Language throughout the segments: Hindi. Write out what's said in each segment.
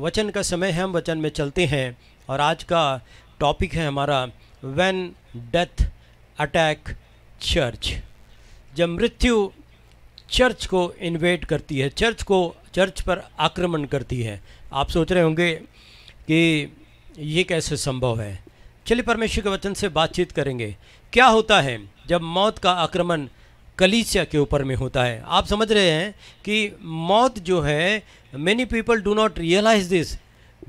वचन का समय है, हम वचन में चलते हैं और आज का टॉपिक है हमारा व्हेन डेथ अटैक चर्च। जब मृत्यु चर्च को इन्वेड करती है, चर्च पर आक्रमण करती है। आप सोच रहे होंगे कि ये कैसे संभव है। चलिए परमेश्वर के वचन से बातचीत करेंगे। क्या होता है जब मौत का आक्रमण कलीसिया के ऊपर में होता है? आप समझ रहे हैं कि मौत जो है, many people do not realize this,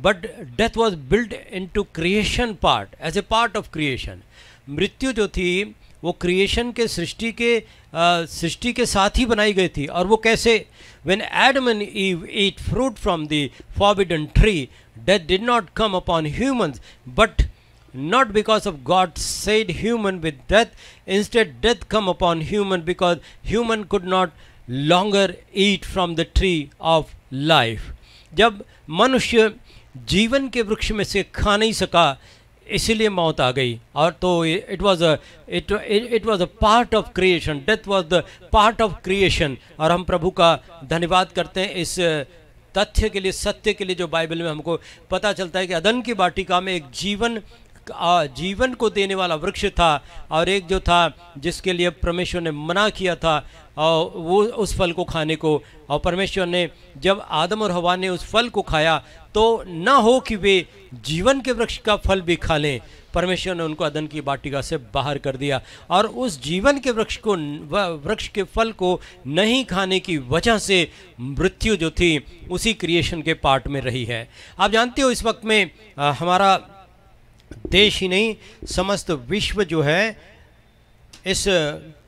but death was built into creation part, as a part of creation. मृत्यु जो थी वो क्रिएशन के सृष्टि के साथ ही बनाई गई थी। और वो कैसे? When Adam and ewe ate fruit from the forbidden tree, death did not come upon humans, but not because of God said human with death. Instead death come upon human because human could not longer eat from the tree of life. जब मनुष्य जीवन के वृक्ष में से खा नहीं सका, इसीलिए मौत आ गई। और तो it was a part of creation, death was the part of creation. और हम प्रभु का धन्यवाद करते हैं इस तथ्य के लिए, सत्य के लिए, जो बाइबल में हमको पता चलता है कि अदन की वाटिका में एक जीवन को देने वाला वृक्ष था, और एक जो था जिसके लिए परमेश्वर ने मना किया था और वो उस फल को खाने को। और परमेश्वर ने जब आदम और हवा ने उस फल को खाया तो ना हो कि वे जीवन के वृक्ष का फल भी खा लें, परमेश्वर ने उनको अदन की वाटिका से बाहर कर दिया। और उस जीवन के वृक्ष के फल को नहीं खाने की वजह से मृत्यु जो थी उसी क्रिएशन के पार्ट में रही है। आप जानते हो इस वक्त में हमारा देश ही नहीं, समस्त विश्व जो है इस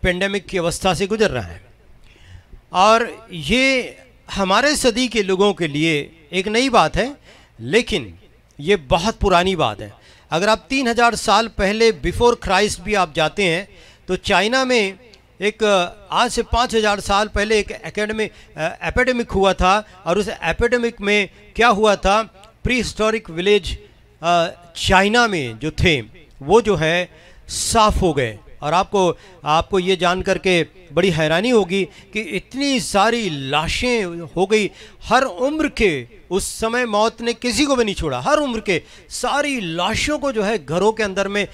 पेंडेमिक की अवस्था से गुजर रहा है। और ये हमारे सदी के लोगों के लिए एक नई बात है, लेकिन ये बहुत पुरानी बात है। अगर आप 3000 साल पहले बिफोर क्राइस्ट भी आप जाते हैं तो चाइना में एक आज से 5000 साल पहले एक एपिडेमिक हुआ था। और उस एपिडेमिक में क्या हुआ था, प्री हिस्टोरिक विलेज चाइना में जो थे वो जो है साफ हो गए। और आपको ये जान करके बड़ी हैरानी होगी कि इतनी सारी लाशें हो गई। हर उम्र के, उस समय मौत ने किसी को भी नहीं छोड़ा, हर उम्र के सारी लाशों को जो है घरों के अंदर में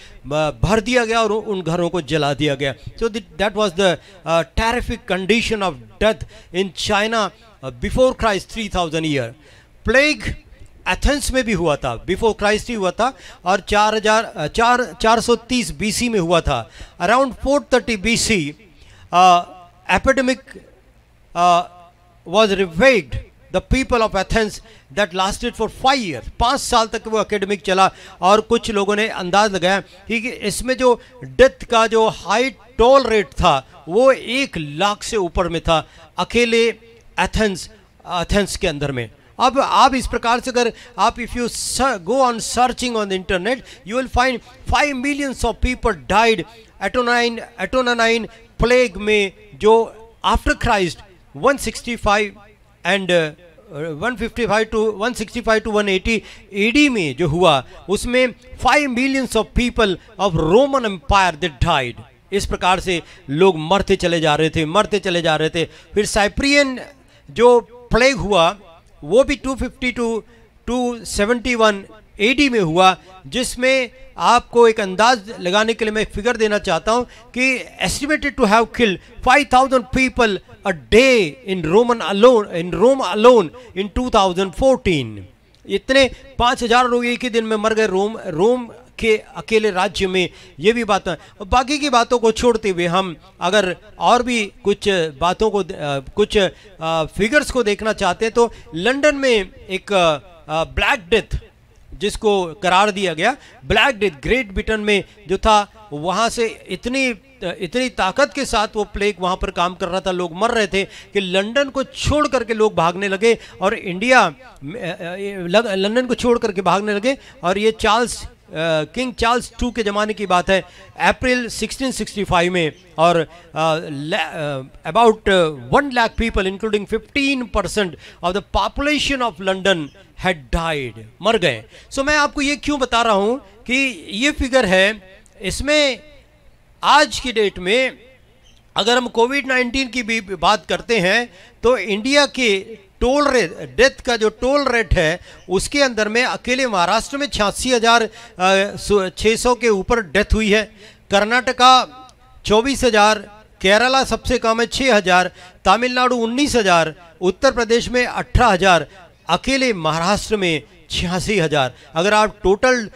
भर दिया गया और उन घरों को जला दिया गया। So that was the terrific condition of death in China before Christ 3000 year. Plague Athens में भी हुआ था, बिफोर क्राइस्ट ही हुआ था, और 430 BC में हुआ था। Around 430 BC epidemic was ravaged the people of Athens that lasted for 5 year. 5 साल तक वो एपिडेमिक चला। और कुछ लोगों ने अंदाज लगाया कि इसमें जो डेथ का जो हाई टोल रेट था वो 1 लाख से ऊपर में था अकेले एथेंस के अंदर में। अब आप इस प्रकार से अगर आप if you go on searching on the internet, you will find 5 millions of people died Antonine plague में, जो after Christ 165 and 155 to 180 AD में जो हुआ, उसमें 5 millions of people of Roman Empire they died. इस प्रकार से लोग मरते चले जा रहे थे। फिर साइप्रियन जो प्लेग हुआ वो भी 250 टू 271 AD में हुआ, जिसमें आपको एक अंदाज लगाने के लिए मैं फिगर देना चाहता हूं कि estimated to have killed 5000 people a day in Rome alone in 2014। इतने 5000 लोग एक ही दिन में मर गए रोम के अकेले राज्य में। ये भी बात है। बाकी की बातों को छोड़ते हुए हम अगर और भी कुछ बातों को, कुछ फिगर्स को देखना चाहते हैं तो लंदन में एक ब्लैक डेथ जिसको करार दिया गया, ब्लैक डेथ ग्रेट ब्रिटेन में जो था, वहाँ से इतनी ताकत के साथ वो प्लेग वहाँ पर काम कर रहा था, लोग मर रहे थे कि लंदन को छोड़ करके लोग भागने लगे। और लंदन को छोड़ करके भागने लगे। और ये किंग चार्ल्स II के ज़माने की बात है, अप्रैल 1665 में। और about 1 lakh people including 15% of the population of London had died, मर गए। सो मैं आपको ये क्यों बता रहा हूँ कि ये फिगर है, इसमें आज की डेट में अगर हम कोविड-19 की भी बात करते हैं तो इंडिया के टोल रेट, डेथ का जो टोल रेट है उसके अंदर में अकेले महाराष्ट्र में 86,600 के ऊपर डेथ हुई है, कर्नाटका 24,000, केरला सबसे कम है 6,000, तमिलनाडु 19,000, उत्तर प्रदेश में 18,000, अकेले महाराष्ट्र में 86,000। अगर आप टोटल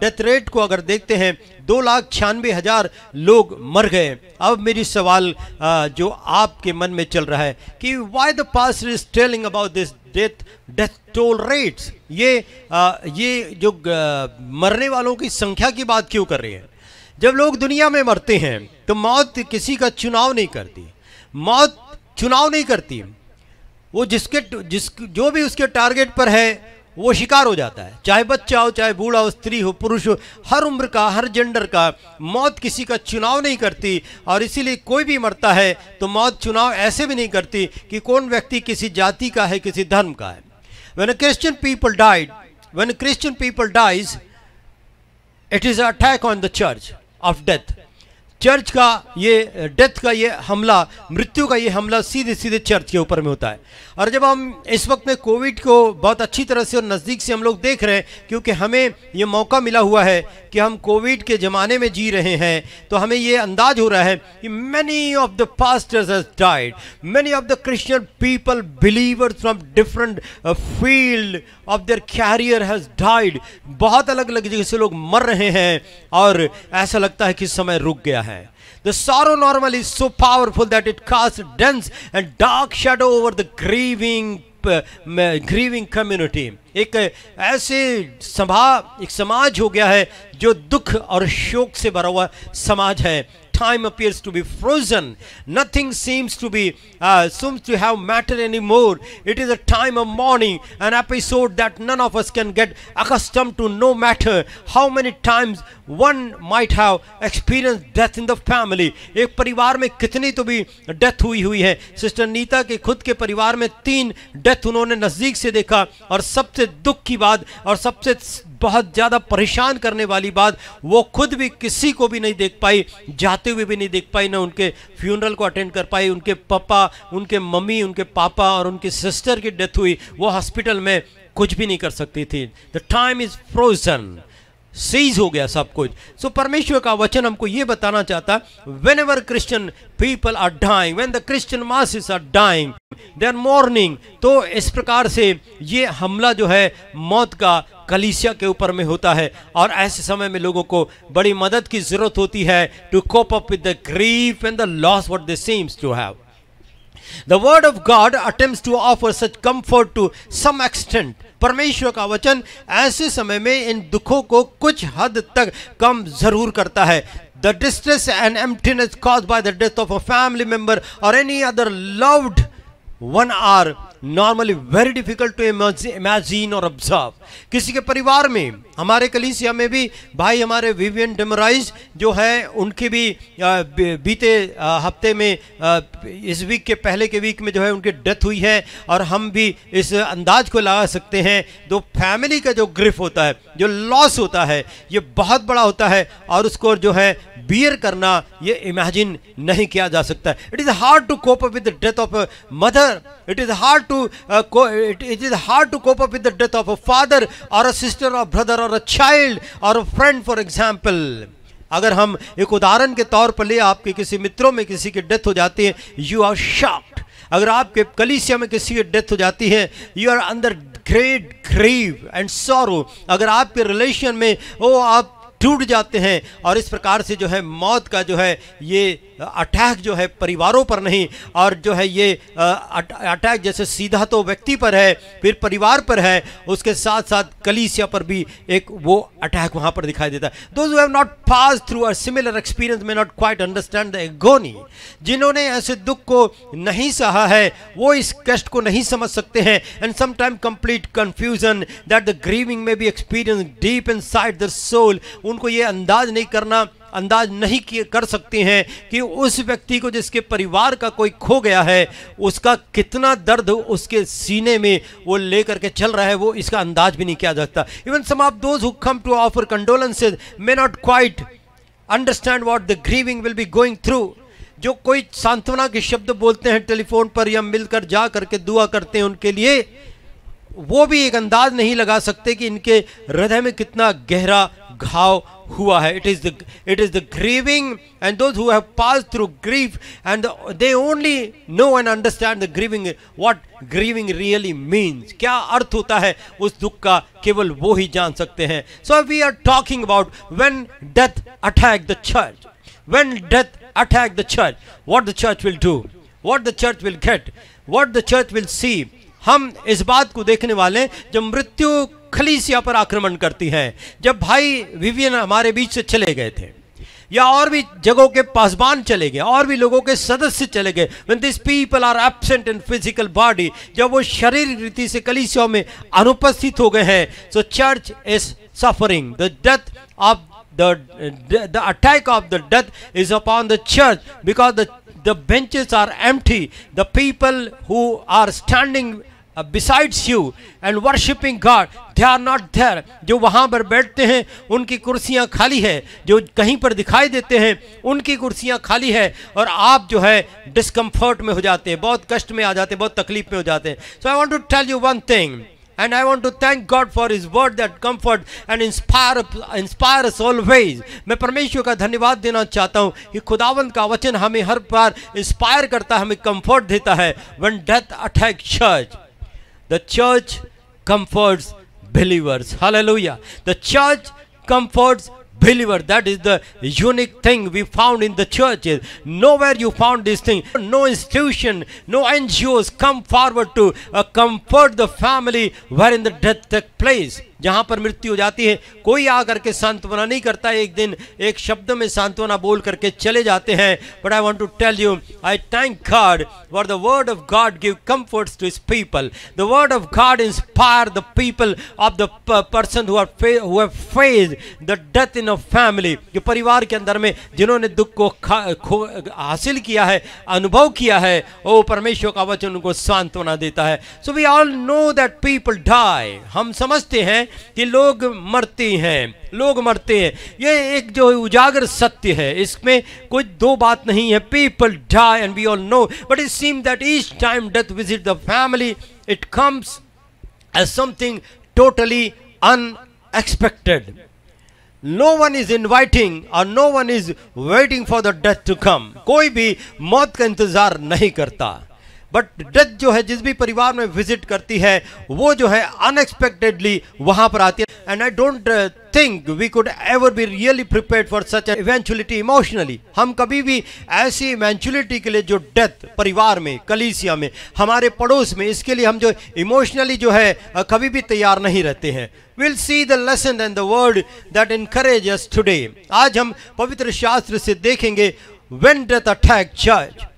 डेथ रेट को अगर देखते हैं 2,96,000 लोग मर गए। अब मेरी सवाल जो आपके मन में चल रहा है कि why the past is telling about this death toll rates, ये जो मरने वालों की संख्या की बात क्यों कर रही है? जब लोग दुनिया में मरते हैं तो मौत किसी का चुनाव नहीं करती, मौत चुनाव नहीं करती, वो जो भी उसके टारगेट पर है वो शिकार हो जाता है, चाहे बच्चा हो, चाहे बूढ़ा हो, स्त्री हो, पुरुष हो, हर उम्र का, हर जेंडर का। मौत किसी का चुनाव नहीं करती और इसीलिए कोई भी मरता है तो मौत चुनाव ऐसे भी नहीं करती कि कौन व्यक्ति किसी जाति का है, किसी धर्म का है। When a Christian people dies, it is an attack on the church of death. Church का ये डेथ का ये हमला, मृत्यु का ये हमला सीधे सीधे चर्च के ऊपर में होता है। और जब हम इस वक्त में कोविड को बहुत अच्छी तरह से और नज़दीक से हम लोग देख रहे हैं, क्योंकि हमें ये मौका मिला हुआ है कि हम कोविड के ज़माने में जी रहे हैं, तो हमें ये अंदाज हो रहा है कि many of the pastors has died, many of the Christian people, believers from different field of their career has died. बहुत अलग अलग जगह से लोग मर रहे हैं और ऐसा लगता है कि समय रुक गया है। The sorrow normally is so powerful that it casts a dense and dark shadow over the grieving community. एक ऐसे एक समाज हो गया है जो दुख और शोक से भरा हुआ समाज है। Time appears to be frozen. Nothing seems to have matter anymore. It is a time of mourning, an episode that none of us can get accustomed to, no matter how many times one might have experienced death in the family. एक परिवार में कितनी तो भी डेथ हुई है। सिस्टर नीता के खुद के परिवार में 3 डेथ उन्होंने नज़दीक से देखा, और सबसे दुख की बात और सबसे बहुत ज़्यादा परेशान करने वाली बात, वो खुद भी किसी को भी नहीं देख पाई, जाते हुए भी नहीं देख पाई, ना उनके फ्यूनरल को अटेंड कर पाई। उनके पापा, उनके मम्मी, उनके पापा और उनकी सिस्टर की डेथ हुई, वो हॉस्पिटल में कुछ भी नहीं कर सकती थी। The time is frozen, cease हो गया सब कुछ। सो परमेश्वर का वचन हमको ये बताना चाहता, whenever Christian people are dying, when the Christian masses are dying, they are mourning. तो इस प्रकार से ये हमला जो है मौत का कलीसिया के ऊपर में होता है, और ऐसे समय में लोगों को बड़ी मदद की जरूरत होती है to cope up with the grief and the loss what they seems to have. The word of God attempts to offer such comfort to some extent. परमेश्वर का वचन ऐसे समय में इन दुखों को कुछ हद तक कम जरूर करता है। The distress and emptiness caused by the death of a family member or any other loved one are normally very difficult to imagine or observe. किसी के परिवार में, हमारे कलीसिया में भी भाई हमारे विवियन डेमराइज जो है, उनकी भी बीते हफ्ते में, इस वीक के पहले के वीक में जो है उनकी डेथ हुई है। और हम भी इस अंदाज को लगा सकते हैं, दो फैमिली का जो ग्रिफ होता है, जो लॉस होता है, ये बहुत बड़ा होता है और उसको जो है बियर करना ये इमेजिन नहीं किया जा सकता। It is hard to cope up with the death of a mother, it is hard to cope up with the death of a father or a sister or brother or a child or a friend, for example. अगर हम एक उदाहरण के तौर पर ले, आपके किसी मित्रों में किसी की डेथ हो जाती है, you are shocked. अगर आपके कलीसिया में किसी की डेथ हो जाती है, you are under great grief and sorrow. अगर आपके रिलेशन में आप टूट जाते हैं, और इस प्रकार से जो है मौत का जो है ये अटैक जो है परिवारों पर नहीं, और जो है ये अटैक जैसे सीधा तो व्यक्ति पर है, फिर परिवार पर है, उसके साथ साथ कलीसिया पर भी एक वो अटैक वहाँ पर दिखाई देता है। Those who have not passed through a similar experience may not quite understand the agony. जिन्होंने ऐसे दुख को नहीं सहा है वो इस कष्ट को नहीं समझ सकते हैं। And sometimes complete confusion that the grieving may be experienced deep inside their soul. उनको ये अंदाज नहीं कर सकते हैं कि उस व्यक्ति को जिसके परिवार का कोई खो गया है, उसका कितना दर्द उसके सीने में वो लेकर के चल रहा है, वो इसका अंदाज भी नहीं किया जा सकता। Even some of those who come to offer condolences may not quite understand what the grieving will be going through. जो कोई सांत्वना के शब्द बोलते हैं टेलीफोन पर या मिलकर जा करके दुआ करते हैं उनके लिए, वो भी एक अंदाज नहीं लगा सकते कि इनके हृदय में कितना गहरा घाव हुआ है. It is the grieving and those who have passed through grief and they only know and understand the grieving, what grieving really means. क्या अर्थ होता है उस दुख का, केवल वो ही जान सकते हैं. So we are talking about when death attacked the church. When death attacked the church, what the church will do, what the church will get, what the church will see. हम इस बात को देखने वाले हैं जब मृत्यु कलीसिया पर आक्रमण करती है. जब भाई विवियन हमारे बीच से चले गए थे या और भी जगहों के पासबान चले गए, और भी लोगों के सदस्य चले गए, when these people are absent in physical body, जब वो शरीर रीति से कलीसिया में अनुपस्थित हो गए हैं, so church is suffering. The death of the attack of the death is upon the church because the benches are empty. The people who are standing besides you and worshiping God, they are not there. जो वहाँ पर बैठते हैं उनकी कुर्सियाँ खाली है, जो कहीं पर दिखाई देते हैं उनकी कुर्सियाँ खाली है, और आप जो है डिस्कम्फर्ट में हो जाते हैं, बहुत कष्ट में आ जाते हैं, बहुत तकलीफ में हो जाते हैं. So I want to tell you one thing, and I want to thank God for His word that comfort and inspire us always. मैं परमेश्वर का धन्यवाद देना चाहता हूँ कि खुदावंद का वचन हमें हर बार इंस्पायर करता है, हमें कंफर्ट देता है. When death attacks church, the church comforts believers. Hallelujah. The church comforts believers. That is the unique thing we found in the churches. Nowhere you found this thing. No institution, no NGOs come forward to comfort the family wherein the death took place. जहाँ पर मृत्यु हो जाती है कोई आकर के सांत्वना नहीं करता. एक दिन एक शब्द में सांत्वना बोल करके चले जाते हैं. But I want to tell you, I thank God for the word of God give comforts to His people. The word of God inspire the people of the person who have faced the death in a family. जो परिवार के अंदर में जिन्होंने दुख को हासिल किया है, अनुभव किया है, वो परमेश्वर का वचन उनको सांत्वना देता है. So we all know that people die. हम समझते हैं कि लोग मरते हैं, लोग मरते हैं. ये एक जो उजागर सत्य है, इसमें कोई दो बात नहीं है. People die and we all know, but it seems that each time death visits the family, it comes as something totally unexpected. No one is inviting or no one is waiting for the death to come. कोई भी मौत का इंतजार नहीं करता. बट डेथ जो है जिस भी परिवार में विजिट करती है वो जो है अनएक्सपेक्टेडली वहां पर आती है. And I don't think we could ever be really prepared for such an eventuality emotionally. हम कभी भी ऐसी इवेंचुअलिटी के लिए जो डेथ परिवार में, कलीसिया में, हमारे पड़ोस में, इसके लिए हम जो इमोशनली जो है कभी भी तैयार नहीं रहते हैं. We'll see the lesson and the word that encourage us today. आज हम पवित्र शास्त्र से देखेंगे when death attack church,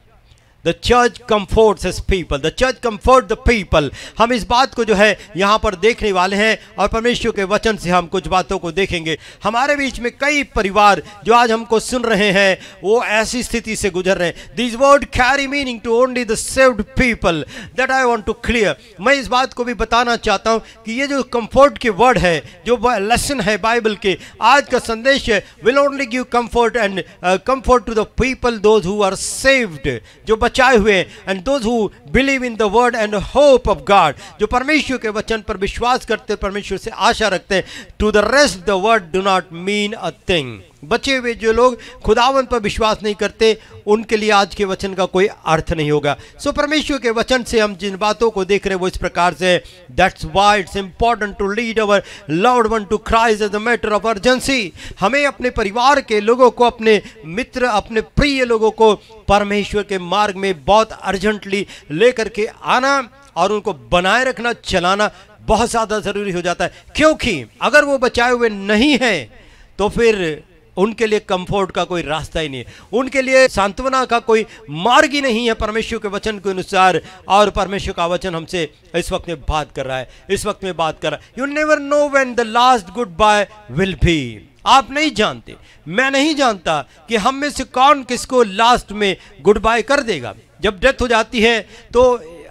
the church comforts His people. The church comforts the people. हम इस बात को जो है यहाँ पर देखने वाले हैं और परमेश्वर के वचन से हम कुछ बातों को देखेंगे. हमारे बीच में कई परिवार जो आज हमको सुन रहे हैं वो ऐसी स्थिति से गुजर रहे हैं. These words carry meaning to only the saved people. That I want to clear. मैं इस बात को भी बताना चाहता हूँ कि ये जो comfort के वर्ड है, जो लेसन है बाइबल के, आज का संदेश है, will only give comfort and comfort to the people those who are saved, जो बचाए हुए, and those who believe in the word and hope of God, जो परमेश्वर के वचन पर विश्वास करते, परमेश्वर से आशा रखते हैं. To the rest the word do not mean a thing. बचे हुए जो लोग खुदावंत पर विश्वास नहीं करते उनके लिए आज के वचन का कोई अर्थ नहीं होगा. सो परमेश्वर के वचन से हम जिन बातों को देख रहे हैं वो इस प्रकार से. That's why it's important to lead our loved one to Christ as a matter of urgency. हमें अपने परिवार के लोगों को, अपने मित्र, अपने प्रिय लोगों को परमेश्वर के मार्ग में बहुत अर्जेंटली लेकर के आना और उनको बनाए रखना, चलाना बहुत ज़्यादा ज़रूरी हो जाता है. क्योंकि अगर वो बचाए हुए नहीं हैं तो फिर उनके लिए कंफर्ट का कोई रास्ता ही नहीं है, उनके लिए सांत्वना का कोई मार्ग ही नहीं है परमेश्वर के वचन के अनुसार. और परमेश्वर का वचन हमसे इस वक्त में बात कर रहा है, इस वक्त में बात कर रहा है. You never know when the last goodbye will be. आप नहीं जानते, मैं नहीं जानता कि हम में से कौन किसको लास्ट में गुड बाय कर देगा. जब डेथ हो जाती है तो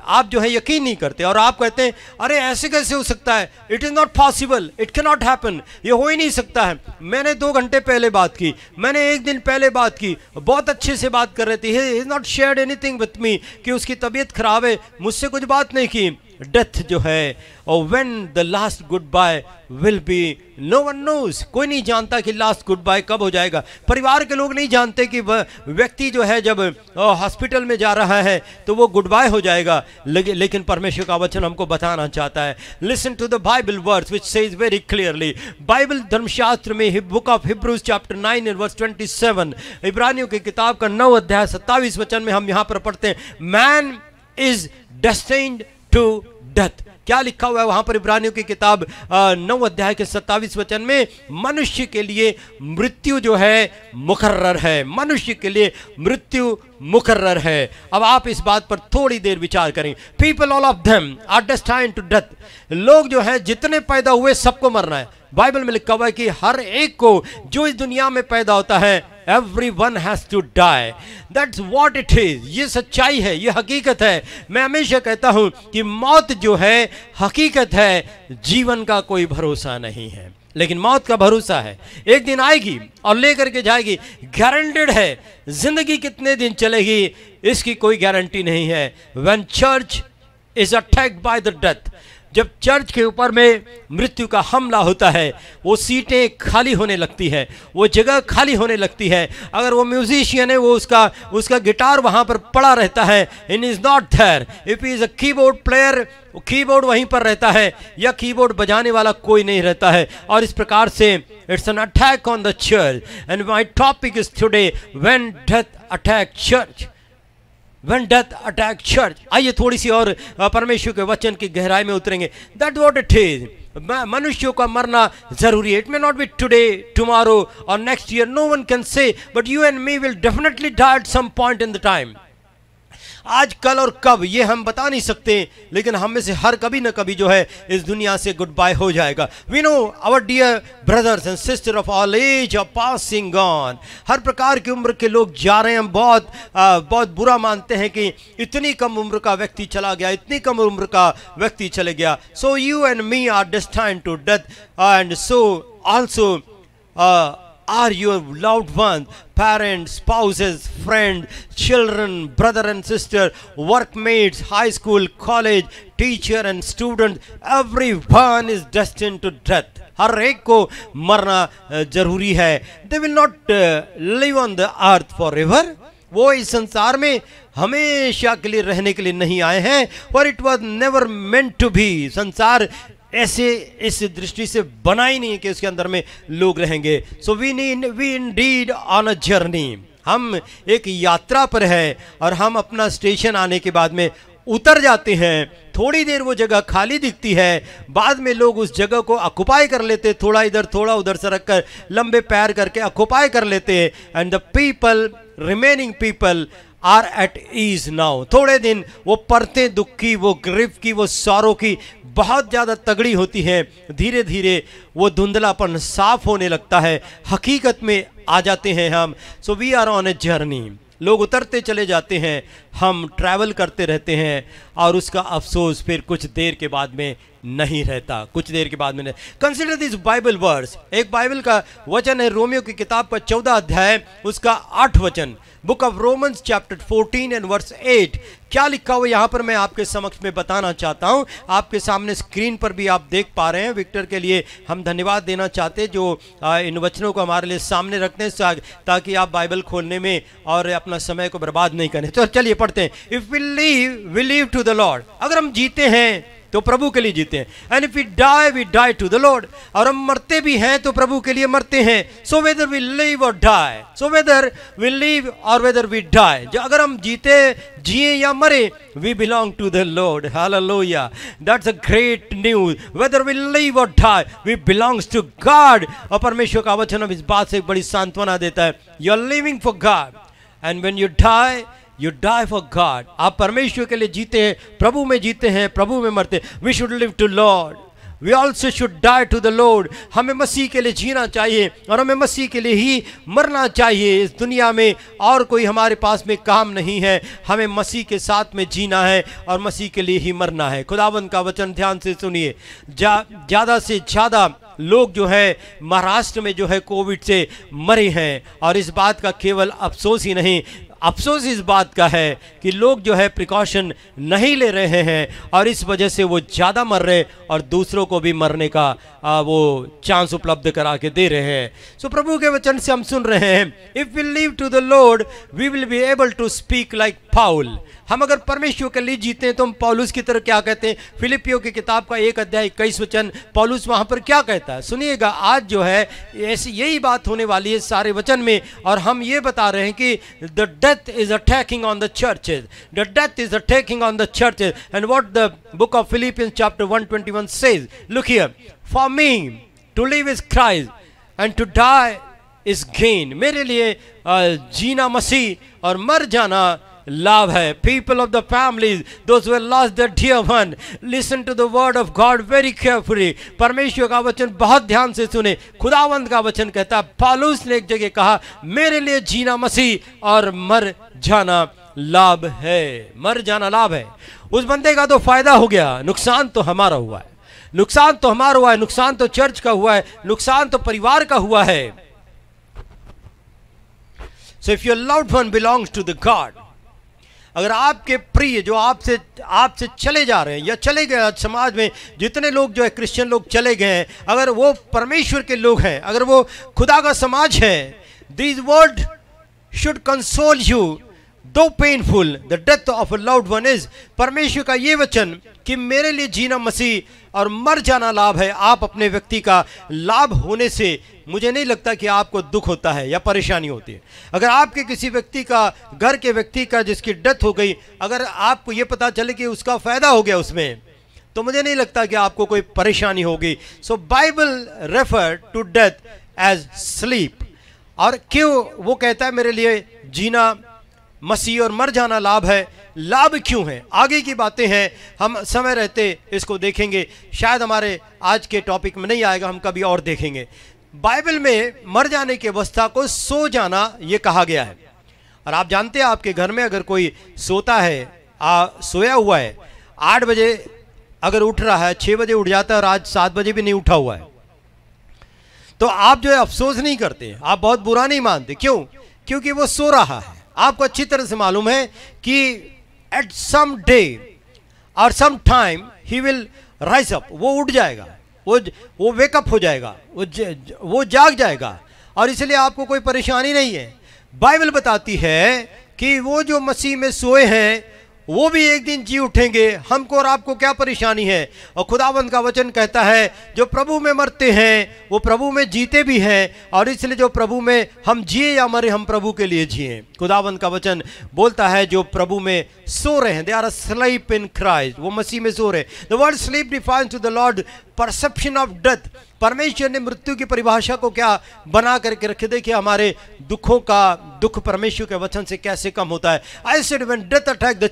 आप जो है यकीन नहीं करते और आप कहते हैं अरे ऐसे कैसे हो सकता है, it is not possible, it can not happen, ये हो ही नहीं सकता है। मैंने 2 घंटे पहले बात की, मैंने 1 दिन पहले बात की, बहुत अच्छे से बात कर रहे थे, he is not shared anything with me कि उसकी तबीयत खराब है, मुझसे कुछ बात नहीं की। डेथ जो है, और when the last goodbye will be, no one knows, कोई नहीं जानता कि लास्ट गुड बाय कब हो जाएगा। परिवार के लोग नहीं जानते कि वह व्यक्ति जो है जब हॉस्पिटल में जा रहा है तो वो गुड बाय हो जाएगा, लेकिन परमेश्वर का वचन हमको बताना चाहता है। Listen to the Bible words which says very clearly, Bible धर्मशास्त्र में book of Hebrews chapter 9 and verse 27, इब्रानियों की किताब का 9 अध्याय 27 वचन में हम यहाँ पर पढ़ते हैं, man is destined to death. क्या लिखा हुआ है वहां पर इब्रानियों की किताब 9 अध्याय के 27 वचन में, मनुष्य के लिए मृत्यु जो है मुकर्रर है, मनुष्य के लिए मृत्यु मुकर्रर है। अब आप इस बात पर थोड़ी देर विचार करें। People all of them are destined to death, लोग जो है जितने पैदा हुए सबको मरना है। बाइबल में लिखा हुआ है कि हर एक को जो इस दुनिया में पैदा होता है, everyone has to die, that's what it is, ये सच्चाई है, ये हकीकत है। मैं हमेशा कहता हूं कि मौत जो है हकीकत है, जीवन का कोई भरोसा नहीं है, लेकिन मौत का भरोसा है, एक दिन आएगी और लेकर के जाएगी, गारंटेड है। जिंदगी कितने दिन चलेगी इसकी कोई गारंटी नहीं है। When church is attacked by the death, जब चर्च के ऊपर में मृत्यु का हमला होता है, वो सीटें खाली होने लगती है, वो जगह खाली होने लगती है। अगर वो म्यूजिशियन है, वो उसका गिटार वहाँ पर पड़ा रहता है, in is not there. If is a keyboard player, keyboard वहीं पर रहता है, या कीबोर्ड बजाने वाला कोई नहीं रहता है। और इस प्रकार से it's an attack on the church, and my topic is today when death attack church, When death attack church। आइए थोड़ी सी और परमेश्वर के वचन की गहराई में उतरेंगे। That's what it is। मनुष्यों का मरना जरूरी है। It may not be today, tomorrow or next year, no one can say, but you and me will definitely die at some point in the time। आज, कल और कब ये हम बता नहीं सकते, लेकिन हम में से हर कभी न कभी जो है इस दुनिया से गुड बाय हो जाएगा। We know our dear brothers and sister of all age are passing on. हर प्रकार की उम्र के लोग जा रहे हैं। हम बहुत बुरा मानते हैं कि इतनी कम उम्र का व्यक्ति चला गया, इतनी कम उम्र का व्यक्ति चले गया। So you and me are destined to death, and so also are your loved ones, parents, spouses, friends, children, brother and sister, workmates, high school, college, teacher and student, everyone is destined to death। हर एक को मरना जरूरी है। They will not live on the earth forever। वो इस संसार में हमेशा के लिए रहने के लिए नहीं आए हैं, for it was never meant to be। संसार ऐसे इस दृष्टि से बना ही नहीं कि उसके अंदर में लोग रहेंगे। So we indeed on a journey, हम एक यात्रा पर है और हम अपना स्टेशन आने के बाद में उतर जाते हैं। थोड़ी देर वो जगह खाली दिखती है, बाद में लोग उस जगह को ऑक्युपाई कर लेते, थोड़ा इधर थोड़ा उधर सरक कर लंबे पैर करके ऑक्युपाई कर लेते हैं। And the people, remaining people are at ease now. थोड़े दिन वो परतें दुख की, वो ग्रिफ की, वो सौरों की बहुत ज़्यादा तगड़ी होती है, धीरे धीरे वो धुंधलापन साफ होने लगता है, हकीकत में आ जाते हैं हम। So we are on a journey. लोग उतरते चले जाते हैं, हम ट्रैवल करते रहते हैं, और उसका अफसोस फिर कुछ देर के बाद में नहीं रहता, कुछ देर के बाद में नहीं। Consider this Bible verse. एक बाइबल का वचन है रोमियो की किताब का 14 अध्याय उसका 8 वचन, book of Romans chapter 14 and verse 8। क्या लिखा हुआ यहाँ पर मैं आपके समक्ष में बताना चाहता हूँ। आपके सामने स्क्रीन पर भी आप देख पा रहे हैं। विक्टर के लिए हम धन्यवाद देना चाहते हैं जो इन वचनों को हमारे लिए सामने रखते हैं, ताकि आप बाइबल खोलने में और अपना समय को बर्बाद नहीं करें। तो चलिए पढ़ते हैं। If we live to the Lord, अगर हम जीते हैं तो प्रभु के लिए जीते हैं। And if we die to the Lord, और हम मरते भी हैं तो प्रभु के लिए मरते हैं। So whether we live or die, so whether we live or whether we die, अगर हम जीते, जिए या मरे, we belong to the Lord. Hallelujah, that's a great news. Whether we live or die, we belongs to God. और परमेश्वर का वचन अब इस बात से एक बड़ी सांत्वना देता है, you are living for God, and when you die, You die for God। आप परमेश्वर के लिए जीते हैं, प्रभु में जीते हैं, प्रभु में मरते हैं। We should live to Lord, we also should die to the Lord. हमें मसीह के लिए जीना चाहिए और हमें मसीह के लिए ही मरना चाहिए। इस दुनिया में और कोई हमारे पास में काम नहीं है, हमें मसीह के साथ में जीना है और मसीह के लिए ही मरना है। खुदावंद का वचन ध्यान से सुनिए। ज़्यादा से ज़्यादा लोग जो है महाराष्ट्र में जो है कोविड से मरे हैं, और इस बात का केवल अफसोस ही नहीं, अफसोस इस बात का है कि लोग जो है प्रिकॉशन नहीं ले रहे हैं और इस वजह से वो ज़्यादा मर रहे और दूसरों को भी मरने का वो चांस उपलब्ध करा के दे रहे हैं। सो प्रभु के वचन से हम सुन रहे हैं, if we live to the Lord we will be able to speak like Paul. हम अगर परमेश्वर के लिए जीते हैं तो हम पौलुस की तरह क्या कहते हैं। फिलिपियों की किताब का 1 अध्याय 21 वचन पौलुस वहाँ पर क्या कहता है, सुनिएगा। आज जो है ऐसी यही बात होने वाली है सारे वचन में, और हम ये बता रहे हैं कि the death is attacking on the churches, the death is attacking on the churches, and what the book of Philippians chapter 1:21 says, look here, for me to live is Christ and to die is gain. मेरे लिए जीना मसीह और मर जाना लाभ है। People of the families, those who have lost their dear one, listen to the word of God very carefully. परमेश्वर का वचन बहुत ध्यान से सुने। खुदावंद का वचन कहता है, पौलुस ने एक जगह कहा, मेरे लिए जीना मसीह और मर जाना लाभ है। मर जाना लाभ है। उस बंदे का तो फायदा हो गया, नुकसान तो हमारा हुआ है। नुकसान तो हमारा हुआ है, नुकसान तो चर्च का हुआ है, नुकसान तो परिवार का हुआ है। So if your loved one belongs to the God, अगर आपके प्रिय जो आपसे चले जा रहे हैं या चले गए, समाज में जितने लोग जो है क्रिश्चियन लोग चले गए हैं, अगर वो परमेश्वर के लोग हैं, अगर वो खुदा का समाज है, this word should console you though painful the death of a loved one is. परमेश्वर का ये वचन कि मेरे लिए जीना मसीह और मर जाना लाभ है, आप अपने व्यक्ति का लाभ होने से मुझे नहीं लगता कि आपको दुख होता है या परेशानी होती है। अगर आपके किसी व्यक्ति का, घर के व्यक्ति का जिसकी डेथ हो गई, अगर आपको ये पता चले कि उसका फायदा हो गया उसमें, तो मुझे नहीं लगता कि आपको कोई परेशानी होगी। So Bible refer to death as sleep. और क्यों वो कहता है मेरे लिए जीना मसीह और मर जाना लाभ है? लाभ क्यों है? आगे की बातें हैं, हम समय रहते इसको देखेंगे। शायद हमारे आज के टॉपिक में नहीं आएगा, हम कभी और देखेंगे। बाइबल में मर जाने की अवस्था को सो जाना ये कहा गया है। और आप जानते हैं, आपके घर में अगर कोई सोता है, सोया हुआ है, 8 बजे अगर उठ रहा है, 6 बजे उठ जाता है और आज 7 बजे भी नहीं उठा हुआ है, तो आप जो है अफसोस नहीं करते, आप बहुत बुरा नहीं मानते। क्यों? क्योंकि वो सो रहा है। आपको अच्छी तरह से मालूम है कि एट सम डे और some time he will rise up, वो उठ जाएगा, वो वेकअप हो जाएगा, वो जाग जाएगा, और इसलिए आपको कोई परेशानी नहीं है। बाइबल बताती है कि वो जो मसीह में सोए हैं वो भी एक दिन जी उठेंगे। हमको और आपको क्या परेशानी है? और खुदावंद का वचन कहता है जो प्रभु में मरते हैं वो प्रभु में जीते भी हैं, और इसलिए जो प्रभु में हम जिए या मरे, हम प्रभु के लिए जिए। खुदावंद का वचन बोलता है जो प्रभु में सो रहे हैं, they are asleep in Christ, वो मसीह में सो रहे। The word sleep defines to the Lord perception of death. परमेश्वर ने मृत्यु की परिभाषा को क्या बना करके रखे, देखिए हमारे दुखों का दुख परमेश्वर के वचन से कैसे कम होता है। I said when death attack the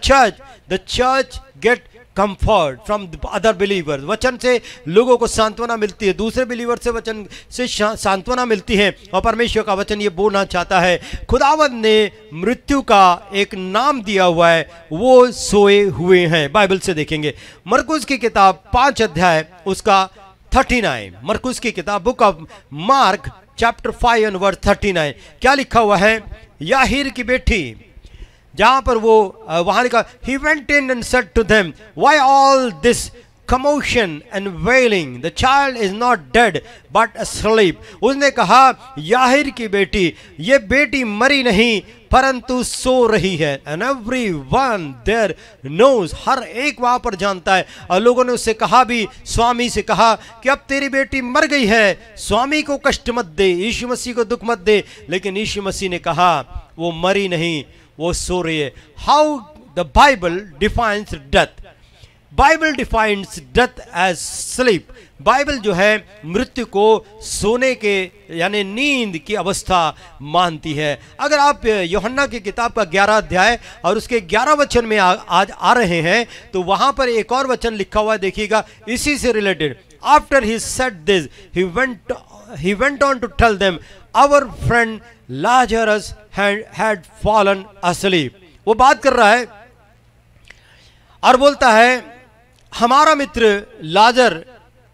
church get comfort from other believers. वचन से लोगों को सांत्वना मिलती है, दूसरे बिलीवर से वचन से सांत्वना मिलती है, और परमेश्वर का वचन ये बोलना चाहता है खुदावंद ने मृत्यु का एक नाम दिया हुआ है, वो सोए हुए हैं। बाइबल से देखेंगे मरकुस की किताब 5 अध्याय उसका 39, मरकुस की किताब book of Mark chapter 5 and verse 39 क्या लिखा हुआ है? याहीर की बेटी, जहां पर वो वहां लिखा, he went in and said to them, why all this commotion and wailing? The child is not dead but asleep. उसने कहा याहीर की बेटी, ये बेटी मरी नहीं परंतु सो रही है। And everyone there knows, हर एक वहां पर जानता है। और लोगों ने उससे कहा भी, स्वामी से कहा कि अब तेरी बेटी मर गई है, स्वामी को कष्ट मत दे, यीशु मसीह को दुख मत दे। लेकिन यीशु मसीह ने कहा वो मरी नहीं, वो सो रही है। How the Bible defines death. Bible defines death as sleep. Bible जो है मृत्यु को सोने के यानी नींद की अवस्था मानती है। अगर आप यूहन्ना की किताब का 11 अध्याय और उसके 11 वचन में आज आ रहे हैं तो वहां पर एक और वचन लिखा हुआ है, देखिएगा इसी से related. After he said this he went on to tell them, our friend Lazarus had fallen asleep। वो बात कर रहा है और बोलता है हमारा मित्र लाजर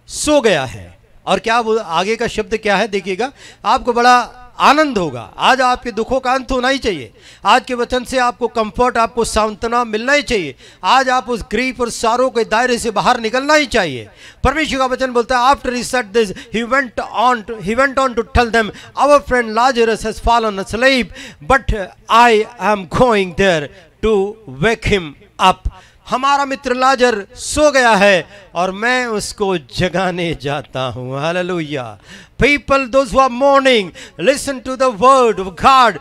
सो गया है। और क्या वो आगे का शब्द क्या है देखिएगा, आपको बड़ा आनंद होगा। आज आपके दुखों का अंत होना ही चाहिए। आज के वचन से आपको कंफर्ट, आपको सांत्वना मिलना ही चाहिए। आज आप उस ग्रीफ और सारों के दायरे से बाहर निकलना ही चाहिए। परमेश्वर का वचन बोलता है after he said this he went on to tell them, our friend Lazarus has fallen asleep, but I am going there to wake him up। हमारा मित्र लाजर सो गया है और मैं उसको जगाने जाता हूं। Hallelujah. People, those who are mourning, listen to the word of God.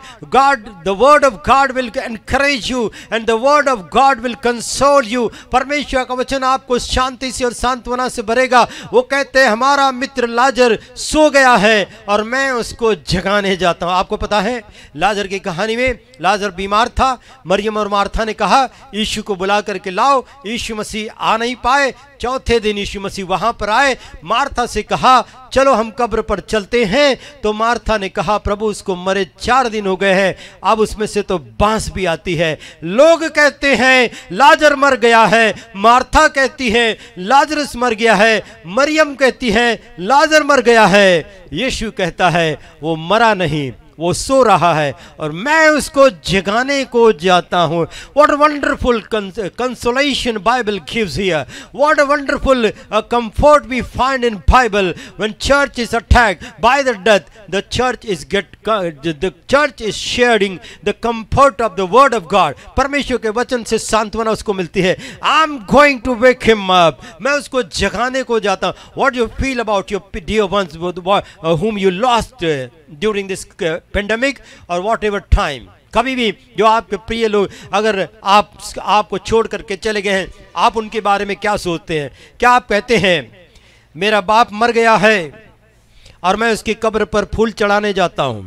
The word of God will encourage you and the word of God will console you। परमेश्वर का वचन आपको शांति से और सांत्वना से भरेगा। वो कहते हैं हमारा मित्र लाजर सो गया है और मैं उसको जगाने जाता हूं। आपको पता है लाजर की कहानी में लाजर बीमार था। मरियम और मार्था ने कहा यीशु को बुला करके लाओ। यीशु मसीह आ नहीं पाए। चौथे दिन यीशु मसीह वहां पर आए। मार्था से कहा चलो हम कब्र पर चलते हैं। तो मार्था ने कहा प्रभु उसको मरे 4 दिन हो गए हैं, अब उसमें से तो बांस भी आती है। लोग कहते हैं लाजर मर गया है, मार्था कहती है लाजरस मर गया है, मरियम कहती है लाजर मर गया है। यीशु कहता है वो मरा नहीं, वो सो रहा है और मैं उसको जगाने को जाता हूं। What a wonderful consolation Bible gives here. What a wonderful comfort we find in Bible. When church is attacked by the death, the church is sharing the comfort of the word of God। परमेश्वर के वचन से सांत्वना उसको मिलती है। I'm going to wake him up। मैं उसको जगाने को जाता हूं। What do you feel about your dear ones whom you lost during this pandemic or whatever time? कभी भी जो आपके प्रिय लोग अगर आपको छोड़ करके चले गए हैं, आप उनके बारे में क्या सोचते हैं? क्या आप कहते हैं मेरा बाप मर गया है और मैं उसकी कब्र पर फूल चढ़ाने जाता हूं?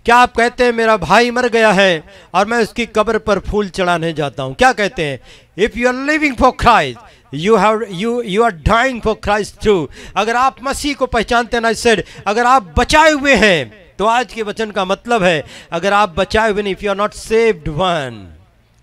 क्या आप कहते हैं मेरा भाई मर गया है और मैं उसकी कब्र पर फूल चढ़ाने जाता हूं? क्या कहते हैं? If you are living for Christ you are dying for Christ too। अगर आप मसीह को पहचानते हैं, said, अगर आप बचाए हुए हैं तो आज के वचन का मतलब है अगर आप बचाए हुए नहीं, if you are not saved one।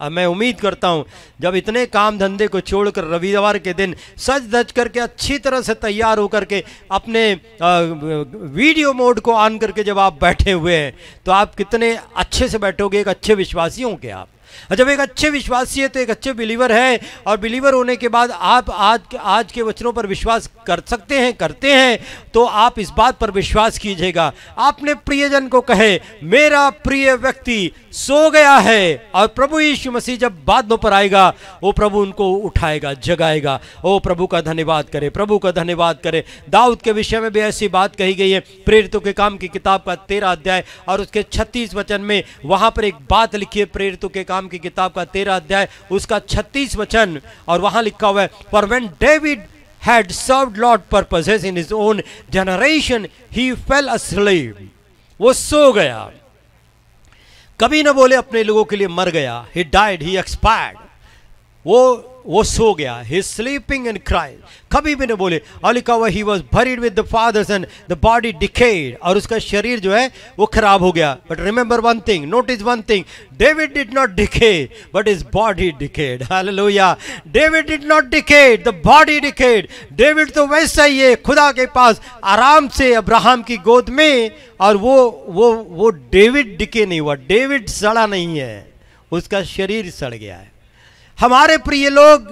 अब मैं उम्मीद करता हूं जब इतने काम धंधे को छोड़कर रविवार के दिन सज धज करके अच्छी तरह से तैयार होकर के अपने वीडियो मोड को ऑन करके जब आप बैठे हुए हैं तो आप कितने अच्छे से बैठोगे। एक अच्छे विश्वासी होंगे आप। जब एक अच्छे विश्वासी है तो एक अच्छे बिलीवर है और बिलीवर होने के बाद आप आज के वचनों पर विश्वास कर सकते हैं, करते हैं तो आप इस बात पर विश्वास कीजिएगा। आपने प्रियजन को कहे मेरा प्रिय व्यक्ति सो गया है और प्रभु यीशु मसीह जब बादलों पर आएगा वो प्रभु उनको उठाएगा, जगाएगा। ओ प्रभु का धन्यवाद करे, प्रभु का धन्यवाद करे। दाऊद के विषय में भी ऐसी बात कही गई है प्रेरितों के काम की किताब का 13 अध्याय और उसके 36 वचन में। वहां पर एक बात लिखी है प्रेरितों के काम की किताब का 13 अध्याय उसका 36 वचन और वहां लिखा हुआ है For when David had served Lord purposes in his own generation, he fell asleep। वो सो गया। कभी ना बोले अपने लोगों के लिए मर गया। He died, he expired। वो सो गया। He is sleeping in Christ। कभी भी ना बोले। और लिखा हुआ he was buried with the fathers and the body decayed। और उसका शरीर जो है वो खराब हो गया। But remember one thing, notice one thing, David did not decay but his body decayed। Hallelujah। David did not decay, the body decayed। David तो वैसा ही है खुदा के पास आराम से अब्राहम की गोद में और वो डेविड डिके नहीं हुआ, डेविड सड़ा नहीं है, उसका शरीर सड़ गया है। हमारे प्रिय लोग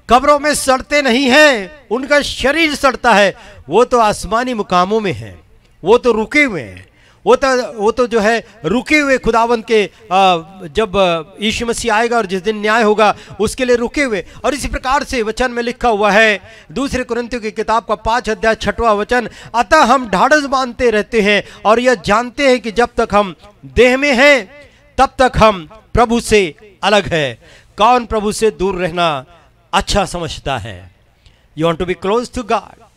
कब्रों में सड़ते नहीं हैं, उनका शरीर सड़ता है। वो तो आसमानी मुकामों में हैं, वो तो रुके हुए हैं, वो तो जो है रुके हुए खुदावंत के जब यीशु मसीह आएगा और जिस दिन न्याय होगा उसके लिए रुके हुए। और इसी प्रकार से वचन में लिखा हुआ है 2 कुरिन्थियों की किताब का 5 अध्याय 6वां वचन, अतः हम ढाढ़स बांधते रहते हैं और यह जानते हैं कि जब तक हम देह में हैं तब तक हम प्रभु से अलग है। कौन प्रभु से दूर रहना अच्छा समझता है। You want to be close to God.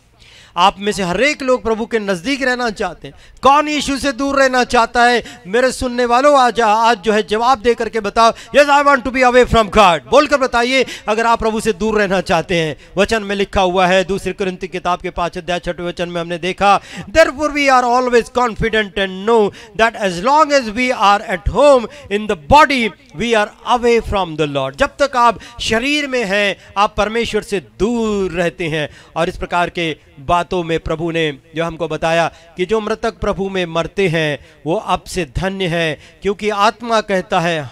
आप में से हर एक लोग प्रभु के नजदीक रहना चाहते हैं। कौन यीशु से दूर रहना चाहता है? मेरे सुनने वालों, आज जो है जवाब दे करके बताओ, yes I want to be away from God. बोलकर बताइए अगर आप प्रभु से दूर रहना चाहते हैं। वचन में लिखा हुआ है, दूसरी कुरिन्ती किताब के 5 अध्याय 6 वचन में हमने देखा, therefore we are always confident and know that as long as we are at home in the body we are away from the Lord. जब तक आप शरीर में हैं, आप परमेश्वर से दूर रहते हैं। और इस प्रकार के बातों में प्रभु ने जो हमको बताया कि जो मृतक प्रभु में मरते हैं वो अब से धन्य है, क्योंकि आत्मा कहता है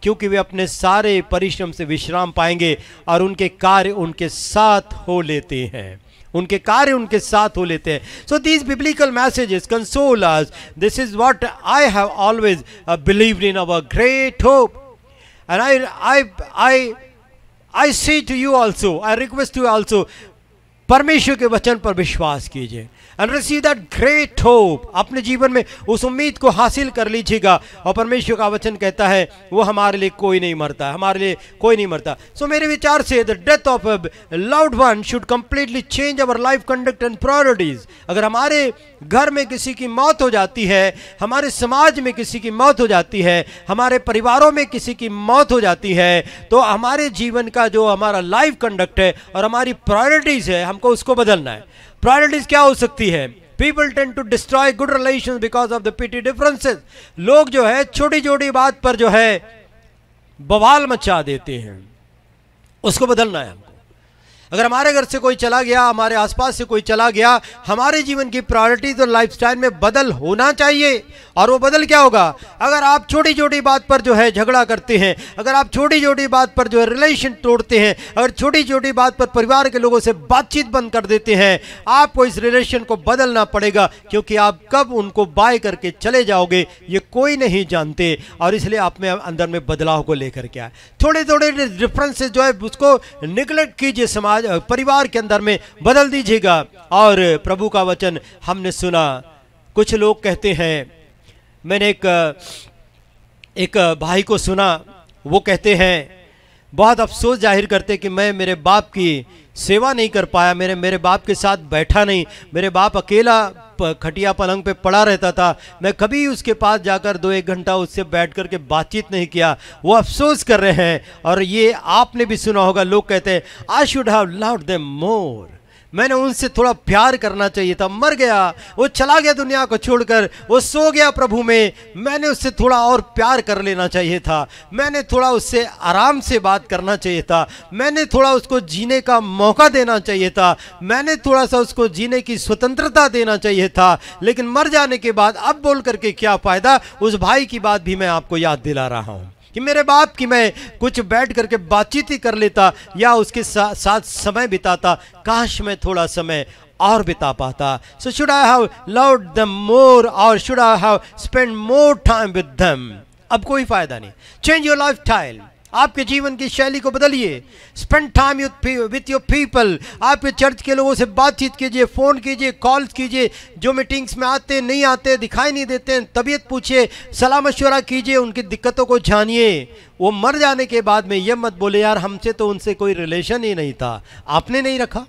क्योंकि वे अपने सारे परिश्रम से विश्राम पाएंगे और उनके कार्य उनके साथ हो लेते हैं। उनके कार्य उनके साथ हो लेते हैं। So these biblical messages console us. This is what I have always believed in our great hope and I say to you also, I request you also, परमेश्वर के वचन पर विश्वास कीजिए and receive that great hope. अपने जीवन में उस उम्मीद को हासिल कर लीजिएगा। और परमेश्वर का वचन कहता है वो हमारे लिए कोई नहीं मरता, हमारे लिए कोई नहीं मरता। सो मेरे विचार से the death of a loved one should completely change our life conduct and priorities. अगर हमारे घर में किसी की मौत हो जाती है, हमारे समाज में किसी की मौत हो जाती है, हमारे परिवारों में किसी की मौत हो जाती है, तो हमारे जीवन का जो हमारा लाइफ कंडक्ट है और हमारी प्रायोरिटीज है, हमको उसको बदलना है। प्रायोरिटीज क्या हो सकती है? People tend to destroy good relations because of the petty differences. लोग जो है छोटी छोटी बात पर जो है बवाल मचा देते हैं, उसको बदलना है हमको। अगर हमारे घर से कोई चला गया, हमारे आसपास से कोई चला गया, हमारे जीवन की प्रायोरिटीज और लाइफस्टाइल में बदल होना चाहिए। और वो बदल क्या होगा? अगर आप छोटी छोटी बात पर जो है झगड़ा करते हैं, अगर आप छोटी छोटी बात पर जो है रिलेशन तोड़ते हैं, अगर छोटी छोटी बात पर परिवार के लोगों से बातचीत बंद कर देते हैं, आपको इस रिलेशन को बदलना पड़ेगा, क्योंकि आप कब उनको बाय करके चले जाओगे ये कोई नहीं जानते। और इसलिए आप में अंदर में बदलाव को लेकर के आए। थोड़े थोड़े डिफरेंसेस जो है उसको निगलेक्ट कीजिए, समाज परिवार के अंदर में बदल दीजिएगा। और प्रभु का वचन हमने सुना। कुछ लोग कहते हैं, मैंने एक भाई को सुना, वो कहते हैं, बहुत अफसोस जाहिर करते कि मैं मेरे बाप की सेवा नहीं कर पाया, मेरे बाप के साथ बैठा नहीं, मेरे बाप अकेला खटिया पलंग पे पड़ा रहता था, मैं कभी उसके पास जाकर 2-1 घंटा उससे बैठ कर के बातचीत नहीं किया। वो अफसोस कर रहे हैं। और ये आपने भी सुना होगा, लोग कहते हैं I should have loved them मोर, मैंने उनसे थोड़ा प्यार करना चाहिए था, मर गया, वो चला गया दुनिया को छोड़कर, वो सो गया प्रभु में, मैंने उससे थोड़ा और प्यार कर लेना चाहिए था, मैंने थोड़ा उससे आराम से बात करना चाहिए था, मैंने थोड़ा उसको जीने का मौका देना चाहिए था, मैंने थोड़ा सा उसको जीने की स्वतंत्रता देना चाहिए था। लेकिन मर जाने के बाद अब बोल करके क्या फ़ायदा? उस भाई की बात भी मैं आपको याद दिला रहा हूँ कि मेरे बाप की मैं कुछ बैठ करके बातचीत ही कर लेता या उसके साथ समय बिताता, काश मैं थोड़ा समय और बिता पाता। So should I have loved them more or should I have spend more time with them? अब कोई फायदा नहीं। चेंज योर लाइफ स्टाइल, आपके जीवन की शैली को बदलिए। Spend time with your people, आपके चर्च के लोगों से बातचीत कीजिए, फ़ोन कीजिए, कॉल्स कीजिए, जो मीटिंग्स में आते नहीं आते, दिखाई नहीं देते, तबीयत पूछिए, सलाह मशवरा कीजिए, उनकी दिक्कतों को जानिए। वो मर जाने के बाद में ये मत बोले यार हमसे तो उनसे कोई रिलेशन ही नहीं था। आपने नहीं रखा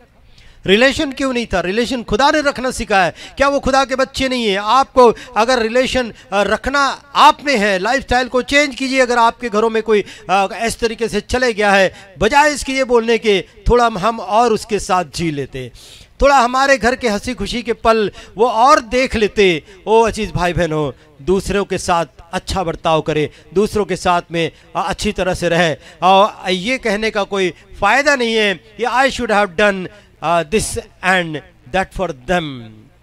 रिलेशन, क्यों नहीं था? रिलेशन खुदा ने रखना सिखाया। क्या वो खुदा के बच्चे नहीं है? आपको अगर रिलेशन रखना आपने है, लाइफस्टाइल को चेंज कीजिए। अगर आपके घरों में कोई इस तरीके से चले गया है, बजाय इसके ये बोलने के थोड़ा हम और उसके साथ जी लेते, थोड़ा हमारे घर के हंसी खुशी के पल वो और देख लेते। ओ अजीज भाई बहनों, दूसरों के साथ अच्छा बर्ताव करे, दूसरों के साथ में अच्छी तरह से रहे। और ये कहने का कोई फ़ायदा नहीं है कि I should have done this and that for them,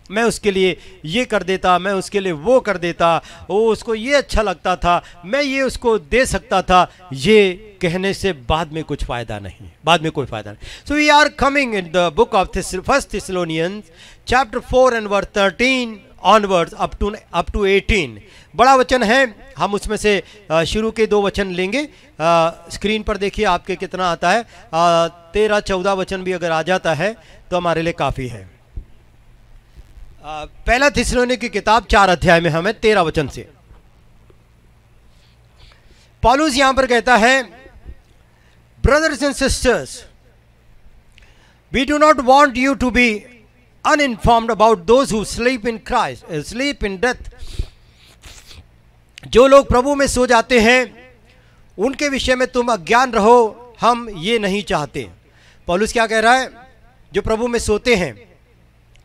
मैं उसके लिए ये कर देता, मैं उसके लिए वो कर देता, वो उसको ये अच्छा लगता था, मैं ये उसको दे सकता था। ये कहने से बाद में कुछ फ़ायदा नहीं, बाद में कोई फ़ायदा नहीं। So we are coming in the book of First Thessalonians chapter 4 and verse 13 onwards up to 18। बड़ा वचन है, हम उसमें से शुरू के 2 वचन लेंगे। स्क्रीन पर देखिए आपके कितना आता है। 13-14 वचन भी अगर आ जाता है तो हमारे लिए काफ़ी है। पहला थिस्सलुनीके की किताब 4 अध्याय में हमें 13 वचन से पौलुस यहां पर कहता है Brothers and sisters, we do not want you to be uninformed about those who sleep in Christ, sleep in death. जो लोग प्रभु में सो जाते हैं उनके विषय में तुम अज्ञान रहो, हम ये नहीं चाहते। पौलुस क्या कह रहा है? जो प्रभु में सोते हैं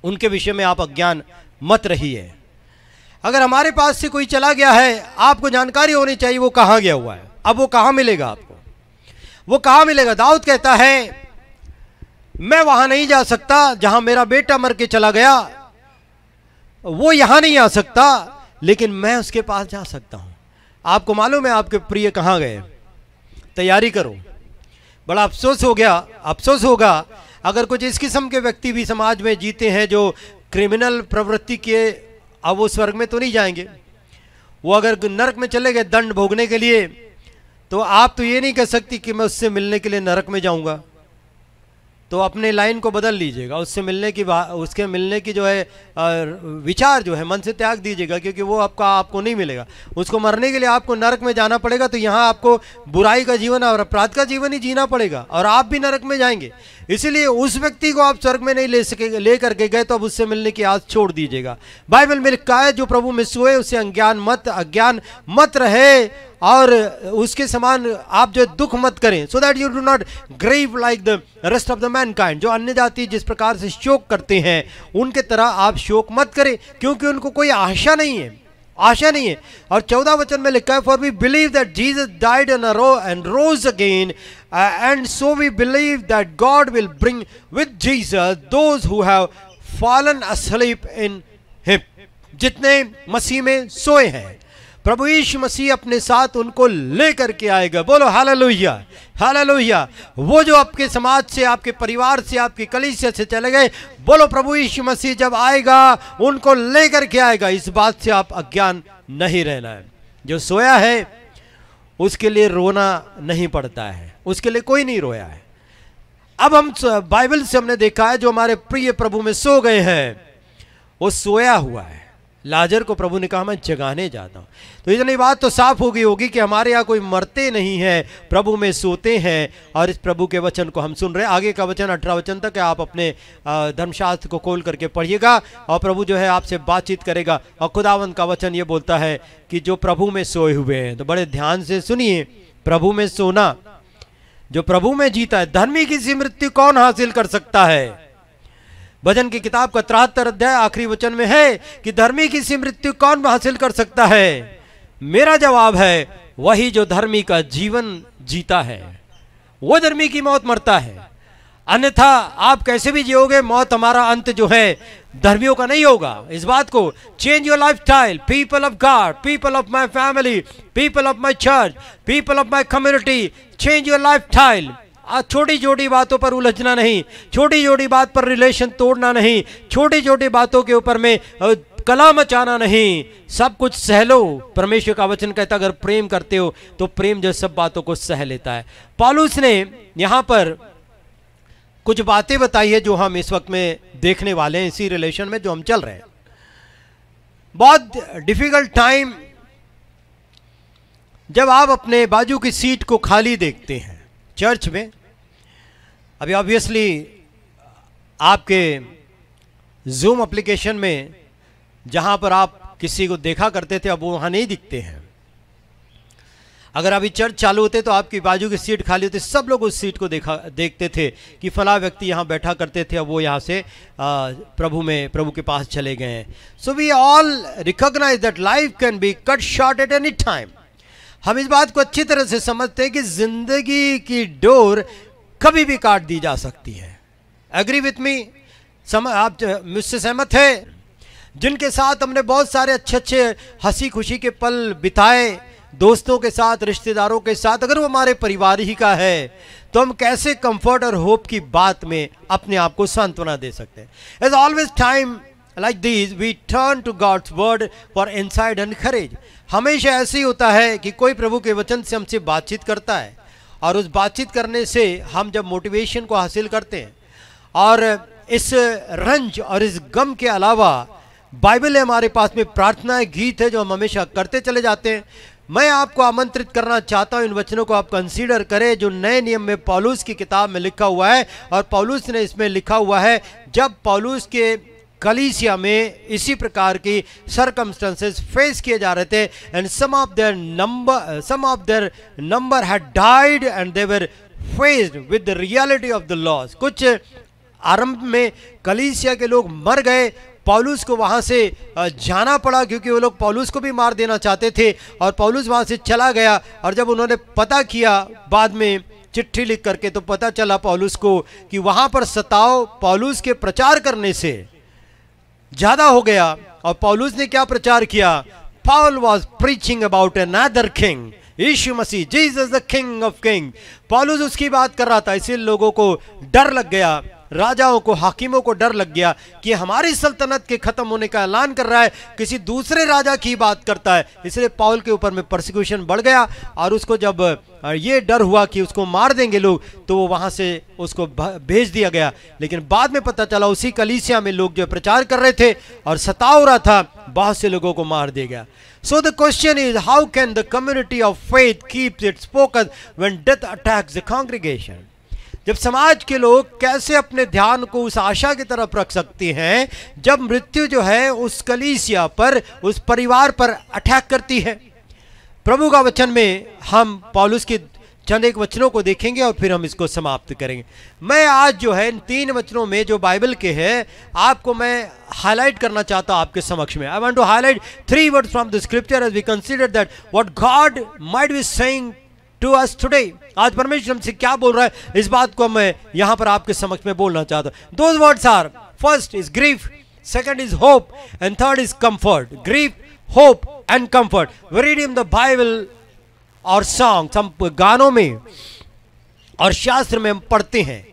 उनके विषय में आप अज्ञान मत रहिए। अगर हमारे पास से कोई चला गया है, आपको जानकारी होनी चाहिए वो कहाँ गया हुआ है। अब वो कहाँ मिलेगा आपको? वो कहाँ मिलेगा? दाऊद कहता है मैं वहां नहीं जा सकता जहां मेरा बेटा मर के चला गया, वो यहां नहीं आ सकता, लेकिन मैं उसके पास जा सकता हूं। आपको मालूम है आपके प्रिय कहां गए? तैयारी करो। बड़ा अफसोस होगा अगर कुछ इस किस्म के व्यक्ति भी समाज में जीते हैं जो क्रिमिनल प्रवृत्ति के, अब वो स्वर्ग में तो नहीं जाएंगे। वो अगर नरक में चले गए दंड भोगने के लिए, तो आप तो ये नहीं कह सकती कि मैं उससे मिलने के लिए नरक में जाऊंगा। तो अपने लाइन को बदल लीजिएगा, उससे मिलने की जो है विचार जो है मन से त्याग दीजिएगा, क्योंकि वो आपको नहीं मिलेगा। उसको मरने के लिए आपको नरक में जाना पड़ेगा, तो यहाँ आपको बुराई का जीवन और अपराध का जीवन ही जीना पड़ेगा और आप भी नरक में जाएंगे। इसीलिए उस व्यक्ति को आप स्वर्ग में नहीं ले करके गए तो अब उससे मिलने की आस छोड़ दीजिएगा। बाइबल में लिखा है जो प्रभु में सोए उसे अज्ञान मत रहे और उसके समान आप जो दुख मत करें, so that you do not grieve like the rest of the mankind. जो अन्य जाति जिस प्रकार से शोक करते हैं उनके तरह आप शोक मत करें, क्योंकि उनको कोई आशा नहीं है। और 14 वचन में लिखा है for we believe that Jesus died and rose again and so we believe that God will bring with Jesus those who have fallen asleep in him. जितने मसीह में सोए हैं प्रभु यीशु मसीह अपने साथ उनको लेकर के आएगा। बोलो हालेलुया, हालेलुया। वो जो आपके समाज से, आपके परिवार से, आपकी कलीसिया से चले गए, बोलो प्रभु यीशु मसीह जब आएगा उनको लेकर के आएगा। इस बात से आप अज्ञान नहीं रहना है। जो सोया है उसके लिए रोना नहीं पड़ता है, उसके लिए कोई नहीं रोया है। अब हम बाइबल से हमने देखा है जो हमारे प्रिय प्रभु में सो गए हैं वो सोया हुआ है। लाजर को प्रभु ने कहा मैं जगाने जाता हूं। तो इतनी बात तो साफ हो गई होगी कि हमारे यहाँ कोई मरते नहीं है, प्रभु में सोते हैं। और इस प्रभु के वचन को हम सुन रहे हैं। आगे का वचन 18 वचन तक है, आप अपने धर्मशास्त्र को खोल करके पढ़िएगा और प्रभु जो है आपसे बातचीत करेगा। और खुदावंद का वचन ये बोलता है कि जो प्रभु में सोए हुए हैं, तो बड़े ध्यान से सुनिए, प्रभु में सोना, जो प्रभु में जीता है, धर्मी की सी मृत्यु कौन हासिल कर सकता है? भजन की किताब का 73 अध्याय आखिरी वचन में है कि धर्मी की सी मृत्यु कौन हासिल कर सकता है? मेरा जवाब है वही जो धर्मी का जीवन जीता है, वो धर्मी की मौत मरता है। अन्यथा आप कैसे भी जियोगे, मौत हमारा अंत जो है धर्मियों का नहीं होगा। इस बात को change your life style, people of God, people of my family, people of my church, people of my community, change your life style. छोटी छोटी बातों पर उलझना नहीं, छोटी छोटी बात पर रिलेशन तोड़ना नहीं, छोटी छोटी बातों के ऊपर में कला मचाना नहीं, सब कुछ सह लो। परमेश्वर का वचन कहता अगर प्रेम करते हो तो प्रेम जो सब बातों को सह लेता है। पौलुस ने यहां पर कुछ बातें बताई है जो हम इस वक्त में देखने वाले हैं, इसी रिलेशन में जो हम चल रहे हैं। बहुत डिफिकल्ट टाइम जब आप अपने बाजू की सीट को खाली देखते हैं चर्च में। अभी ऑब्वियसली आपके जूम एप्लीकेशन में जहां पर आप किसी को देखा करते थे अब वो वहां नहीं दिखते हैं। अगर अभी चर्च चालू होते तो आपकी बाजू की सीट खाली होती, सब लोग उस सीट को देखते थे कि फला व्यक्ति यहां बैठा करते थे, अब वो यहां से प्रभु के पास चले गए हैं। So we all recognise that life can be cut short at any time. हम इस बात को अच्छी तरह से समझते हैं कि जिंदगी की डोर कभी भी काट दी जा सकती है। Agree with me? आप मुझसे सहमत है? जिनके साथ हमने बहुत सारे अच्छे अच्छे हंसी खुशी के पल बिताए, दोस्तों के साथ, रिश्तेदारों के साथ, अगर वो हमारे परिवार ही का है तो हम कैसे कंफर्ट और होप की बात में अपने आप को सांत्वना दे सकते हैं। As always time like these we turn to God's word for insight and courage। हमेशा ऐसे ही होता है कि कोई प्रभु के वचन से हमसे बातचीत करता है और उस बातचीत करने से हम जब मोटिवेशन को हासिल करते हैं और इस रंज और इस गम के अलावा बाइबल है हमारे पास में, प्रार्थना गीत है जो हम हमेशा करते चले जाते हैं। मैं आपको आमंत्रित करना चाहता हूं, इन वचनों को आप कंसीडर करें जो नए नियम में पौलुस की किताब में लिखा हुआ है। और पौलुस ने इसमें लिखा हुआ है, जब पौलुस के कलीसिया में इसी प्रकार की सर्कमस्टेंसेस फेस किए जा रहे थे, and some of their number had died and they were faced with the reality of the loss. कुछ आरंभ में कलीसिया के लोग मर गए, पौलुस को वहाँ से जाना पड़ा क्योंकि वो लोग पौलुस को भी मार देना चाहते थे, और पौलुस वहाँ से चला गया। और जब उन्होंने पता किया बाद में चिट्ठी लिख करके, तो पता चला पौलुस को कि वहाँ पर सताव पौलुस के प्रचार करने से ज़्यादा हो गया। और पौलुस ने क्या प्रचार किया? Paul was preaching about another king, यीशु मसीह, Jesus the king of king. पौलुस उसकी बात कर रहा था, इसलिए लोगों को डर लग गया, राजाओं को, हाकिमों को डर लग गया कि हमारी सल्तनत के खत्म होने का ऐलान कर रहा है, किसी दूसरे राजा की बात करता है। इसलिए पौल के ऊपर में परसिक्यूशन बढ़ गया, और उसको जब ये डर हुआ कि उसको मार देंगे लोग, तो वो वहाँ से उसको भेज दिया गया। लेकिन बाद में पता चला उसी कलीसिया में लोग जो प्रचार कर रहे थे और सताव रहा था, बहुत से लोगों को मार दिया गया। So the question is, how can the community of faith keep its focus when death attacks the congregation? जब समाज के लोग कैसे अपने ध्यान को उस आशा की तरफ रख सकते हैं जब मृत्यु जो है उस कलीसिया पर, उस परिवार पर अटैक करती है। प्रभु का वचन में हम पौलुस के चंद एक वचनों को देखेंगे और फिर हम इसको समाप्त करेंगे। मैं आज जो है इन 3 वचनों में जो बाइबल के हैं आपको मैं हाईलाइट करना चाहता हूं आपके समक्ष में। I want to highlight 3 words from the scripture as we consider that what God might be saying to us today. आज परमेश्वर हमसे क्या बोल रहा है, इस बात को मैं यहां पर आपके समक्ष में बोलना चाहता हूं। Those words are, first is grief, second is hope, and third is comfort. Grief, hope and comfort. We read in the Bible और सॉन्ग, हम गानों में और शास्त्र में हम पढ़ते हैं,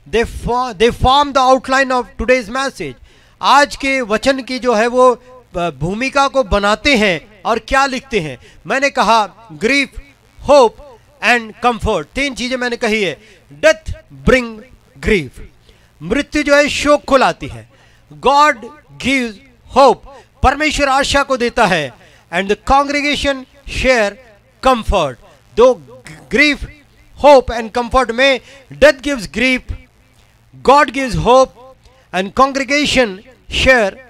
they form the outline of today's message. आज के वचन की जो है वो भूमिका को बनाते हैं। और क्या लिखते हैं? मैंने कहा ग्रीफ, होप एंड कंफर्ट, 3 चीजें मैंने कही है। डेथ ब्रिंग ग्रीफ, मृत्यु जो है शोक को लाती है। गॉड गिव्स होप, परमेश्वर आशा को देता है। And the congregation share comfort. Though grief, hope and comfort में death gives grief, God gives hope and congregation share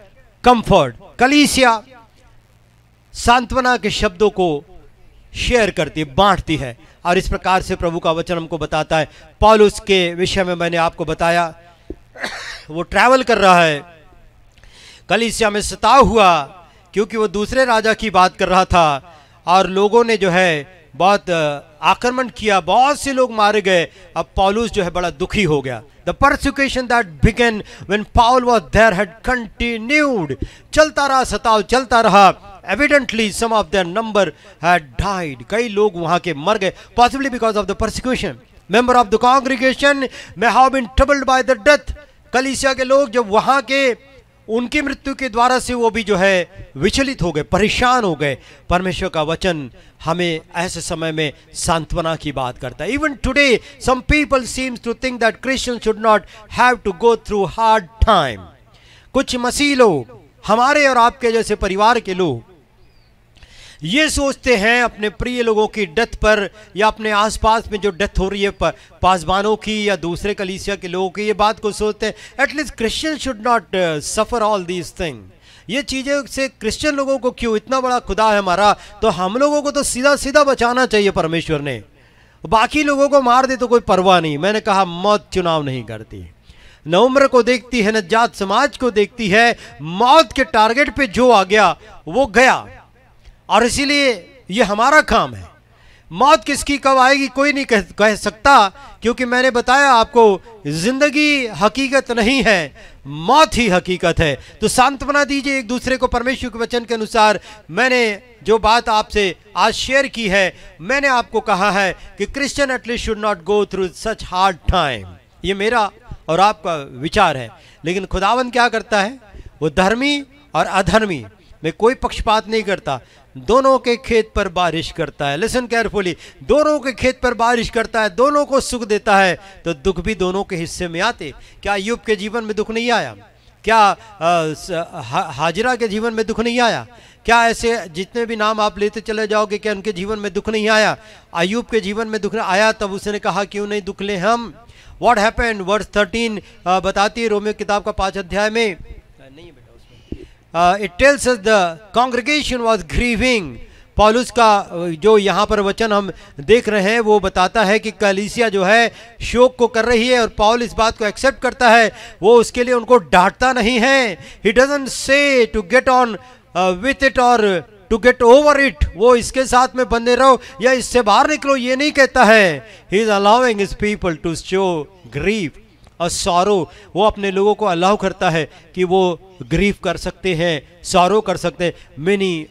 comfort. कलीसिया सांत्वना के शब्दों को शेयर करती है, बांटती है। और इस प्रकार से प्रभु का वचन हमको बताता है। पौलुस के विषय में मैंने आपको बताया, वो ट्रैवल कर रहा है, कलीसिया में सताव हुआ क्योंकि वो दूसरे राजा की बात कर रहा था, और लोगों ने जो है बहुत आक्रमण किया, बहुत से लोग मारे गए। अब पौलुस जो है बड़ा दुखी हो गया। The persecution that began when Paul was there had continued. चलता रहा, सताव चलता रहा। Evidently some of their number had died, कई लोग वहां के मर गए, possibly because of the persecution. Member of the congregation may have been troubled by the death. कलीसिया के लोग जब वहां के उनकी मृत्यु के द्वारा से वो भी जो है विचलित हो गए, परेशान हो गए। परमेश्वर का वचन हमें ऐसे समय में सांत्वना की बात करता है। Even today some people seems to think that Christian should not have to go through hard time. कुछ मसीह लोग, हमारे और आपके जैसे परिवार के लोग, ये सोचते हैं अपने प्रिय लोगों की डेथ पर, या अपने आसपास में जो डेथ हो रही है पासबानों की या दूसरे कलीसिया के लोगों की, ये बात को सोचते हैं at least Christian should not suffer all these thing. ये चीज़ें से क्रिश्चियन लोगों को क्यों, इतना बड़ा खुदा है हमारा, तो हम लोगों को तो सीधा सीधा बचाना चाहिए परमेश्वर ने, बाकी लोगों को मार दे तो कोई परवाह नहीं। मैंने कहा मौत चुनाव नहीं करती, न उम्र को देखती है, न जात समाज को देखती है। मौत के टारगेट पे जो आ गया वो गया, और इसीलिए ये हमारा काम है। मौत किसकी कब आएगी कोई नहीं कह सकता, क्योंकि मैंने बताया आपको जिंदगी हकीकत नहीं है, मौत ही हकीकत है। तो सांत्वना दीजिए एक दूसरे को परमेश्वर के वचन के अनुसार। मैंने जो बात आपसे आज शेयर की है, मैंने आपको कहा है कि Christian at least should not go through such hard time. ये मेरा और आपका विचार है। लेकिन खुदावन क्या करता है, वो धर्मी और अधर्मी में कोई पक्षपात नहीं करता, दोनों के खेत पर बारिश करता है। लिसन केयरफुली, दोनों के खेत पर बारिश करता है, दोनों को सुख देता है, तो दुख भी दोनों के हिस्से में आते। क्या अय्यूब के जीवन में दुख नहीं आया? क्या हाजिरा के जीवन में दुख नहीं आया? क्या ऐसे जितने भी नाम आप लेते चले जाओगे, क्या उनके जीवन में दुख नहीं आया? अय्यूब के जीवन में दुख आया, तब उसने कहा क्यों नहीं दुख ले हम। व्हाट हैपेंड, वर्स 13 बताती है रोमियो किताब का 5 अध्याय में, नहीं है बेटा उसमें, it tells us the congregation was grieving. पौलुस का जो यहाँ पर वचन हम देख रहे हैं वो बताता है कि कलीसिया जो है शोक को कर रही है, और पौल इस बात को एक्सेप्ट करता है। वो उसके लिए उनको डांटता नहीं है। He doesn't say to get on with it और टू गेट ओवर इट, वो इसके साथ में बंधे रहो या इससे बाहर निकलो, ये नहीं कहता है। He is allowing his people to show grief और सॉरो। वो अपने लोगों को अलाउ करता है कि वो ग्रीफ कर सकते हैं, सॉरो कर सकते हैं। Many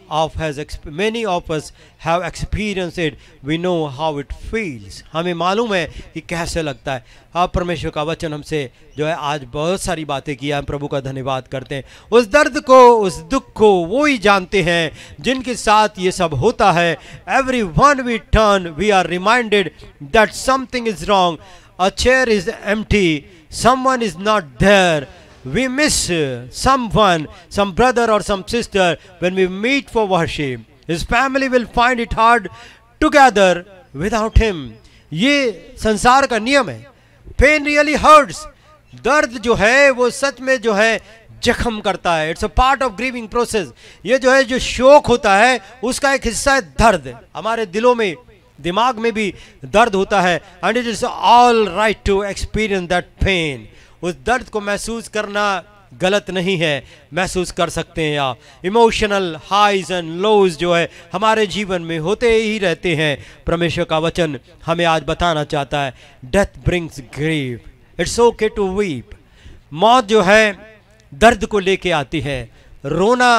of us have experience it, we know how it feels. हमें मालूम है कि कैसे लगता है। अब परमेश्वर का वचन हमसे जो है आज बहुत सारी बातें किया, हम प्रभु का धन्यवाद करते हैं। उस दर्द को, उस दुख को वो ही जानते हैं जिनके साथ ये सब होता है। Every one we turn we are reminded that something is wrong, a chair is empty, someone is not there, we miss someone, some brother or some sister when we meet for worship. His family will find it hard together without him. ये संसार का नियम है। Pain really hurts. दर्द जो है वो सच में जो है जख्म करता है। It's a part of grieving process. ये जो है जो शोक होता है उसका एक हिस्सा है दर्द। हमारे दिलों में, दिमाग में भी दर्द होता है। And it is all right to experience that pain. उस दर्द को महसूस करना गलत नहीं है, महसूस कर सकते हैं आप। इमोशनल हाइज एंड लोज जो है हमारे जीवन में होते ही रहते हैं। परमेश्वर का वचन हमें आज बताना चाहता है, death brings grieve, it's okay to weep. मौत जो है दर्द को लेके आती है, रोना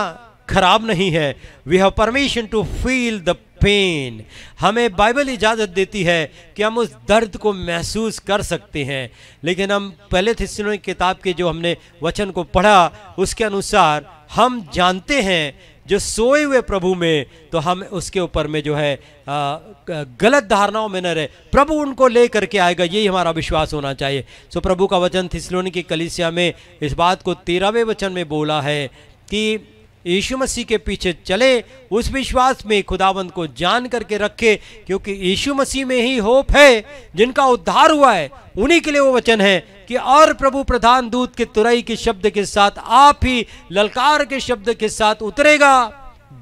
खराब नहीं है। We have permission to feel the pain. हमें बाइबल इजाज़त देती है कि हम उस दर्द को महसूस कर सकते हैं। लेकिन हम पहले थिस्सलुनीके की किताब के जो हमने वचन को पढ़ा उसके अनुसार हम जानते हैं जो सोए हुए प्रभु में, तो हम उसके ऊपर में जो है गलत धारणाओं में न रहे। प्रभु उनको ले करके आएगा, यही हमारा विश्वास होना चाहिए। सो प्रभु का वचन थिस्सलुनीके की कलीसिया में इस बात को 13वें वचन में बोला है कि यीशु मसीह के पीछे चले, उस विश्वास में खुदावंद को जान करके रखे, क्योंकि यीशु मसीह में ही होप है जिनका उद्धार हुआ है। उन्हीं के लिए वो वचन है कि और प्रभु प्रधान दूत के तुरई के शब्द के साथ, आप ही ललकार के शब्द के साथ उतरेगा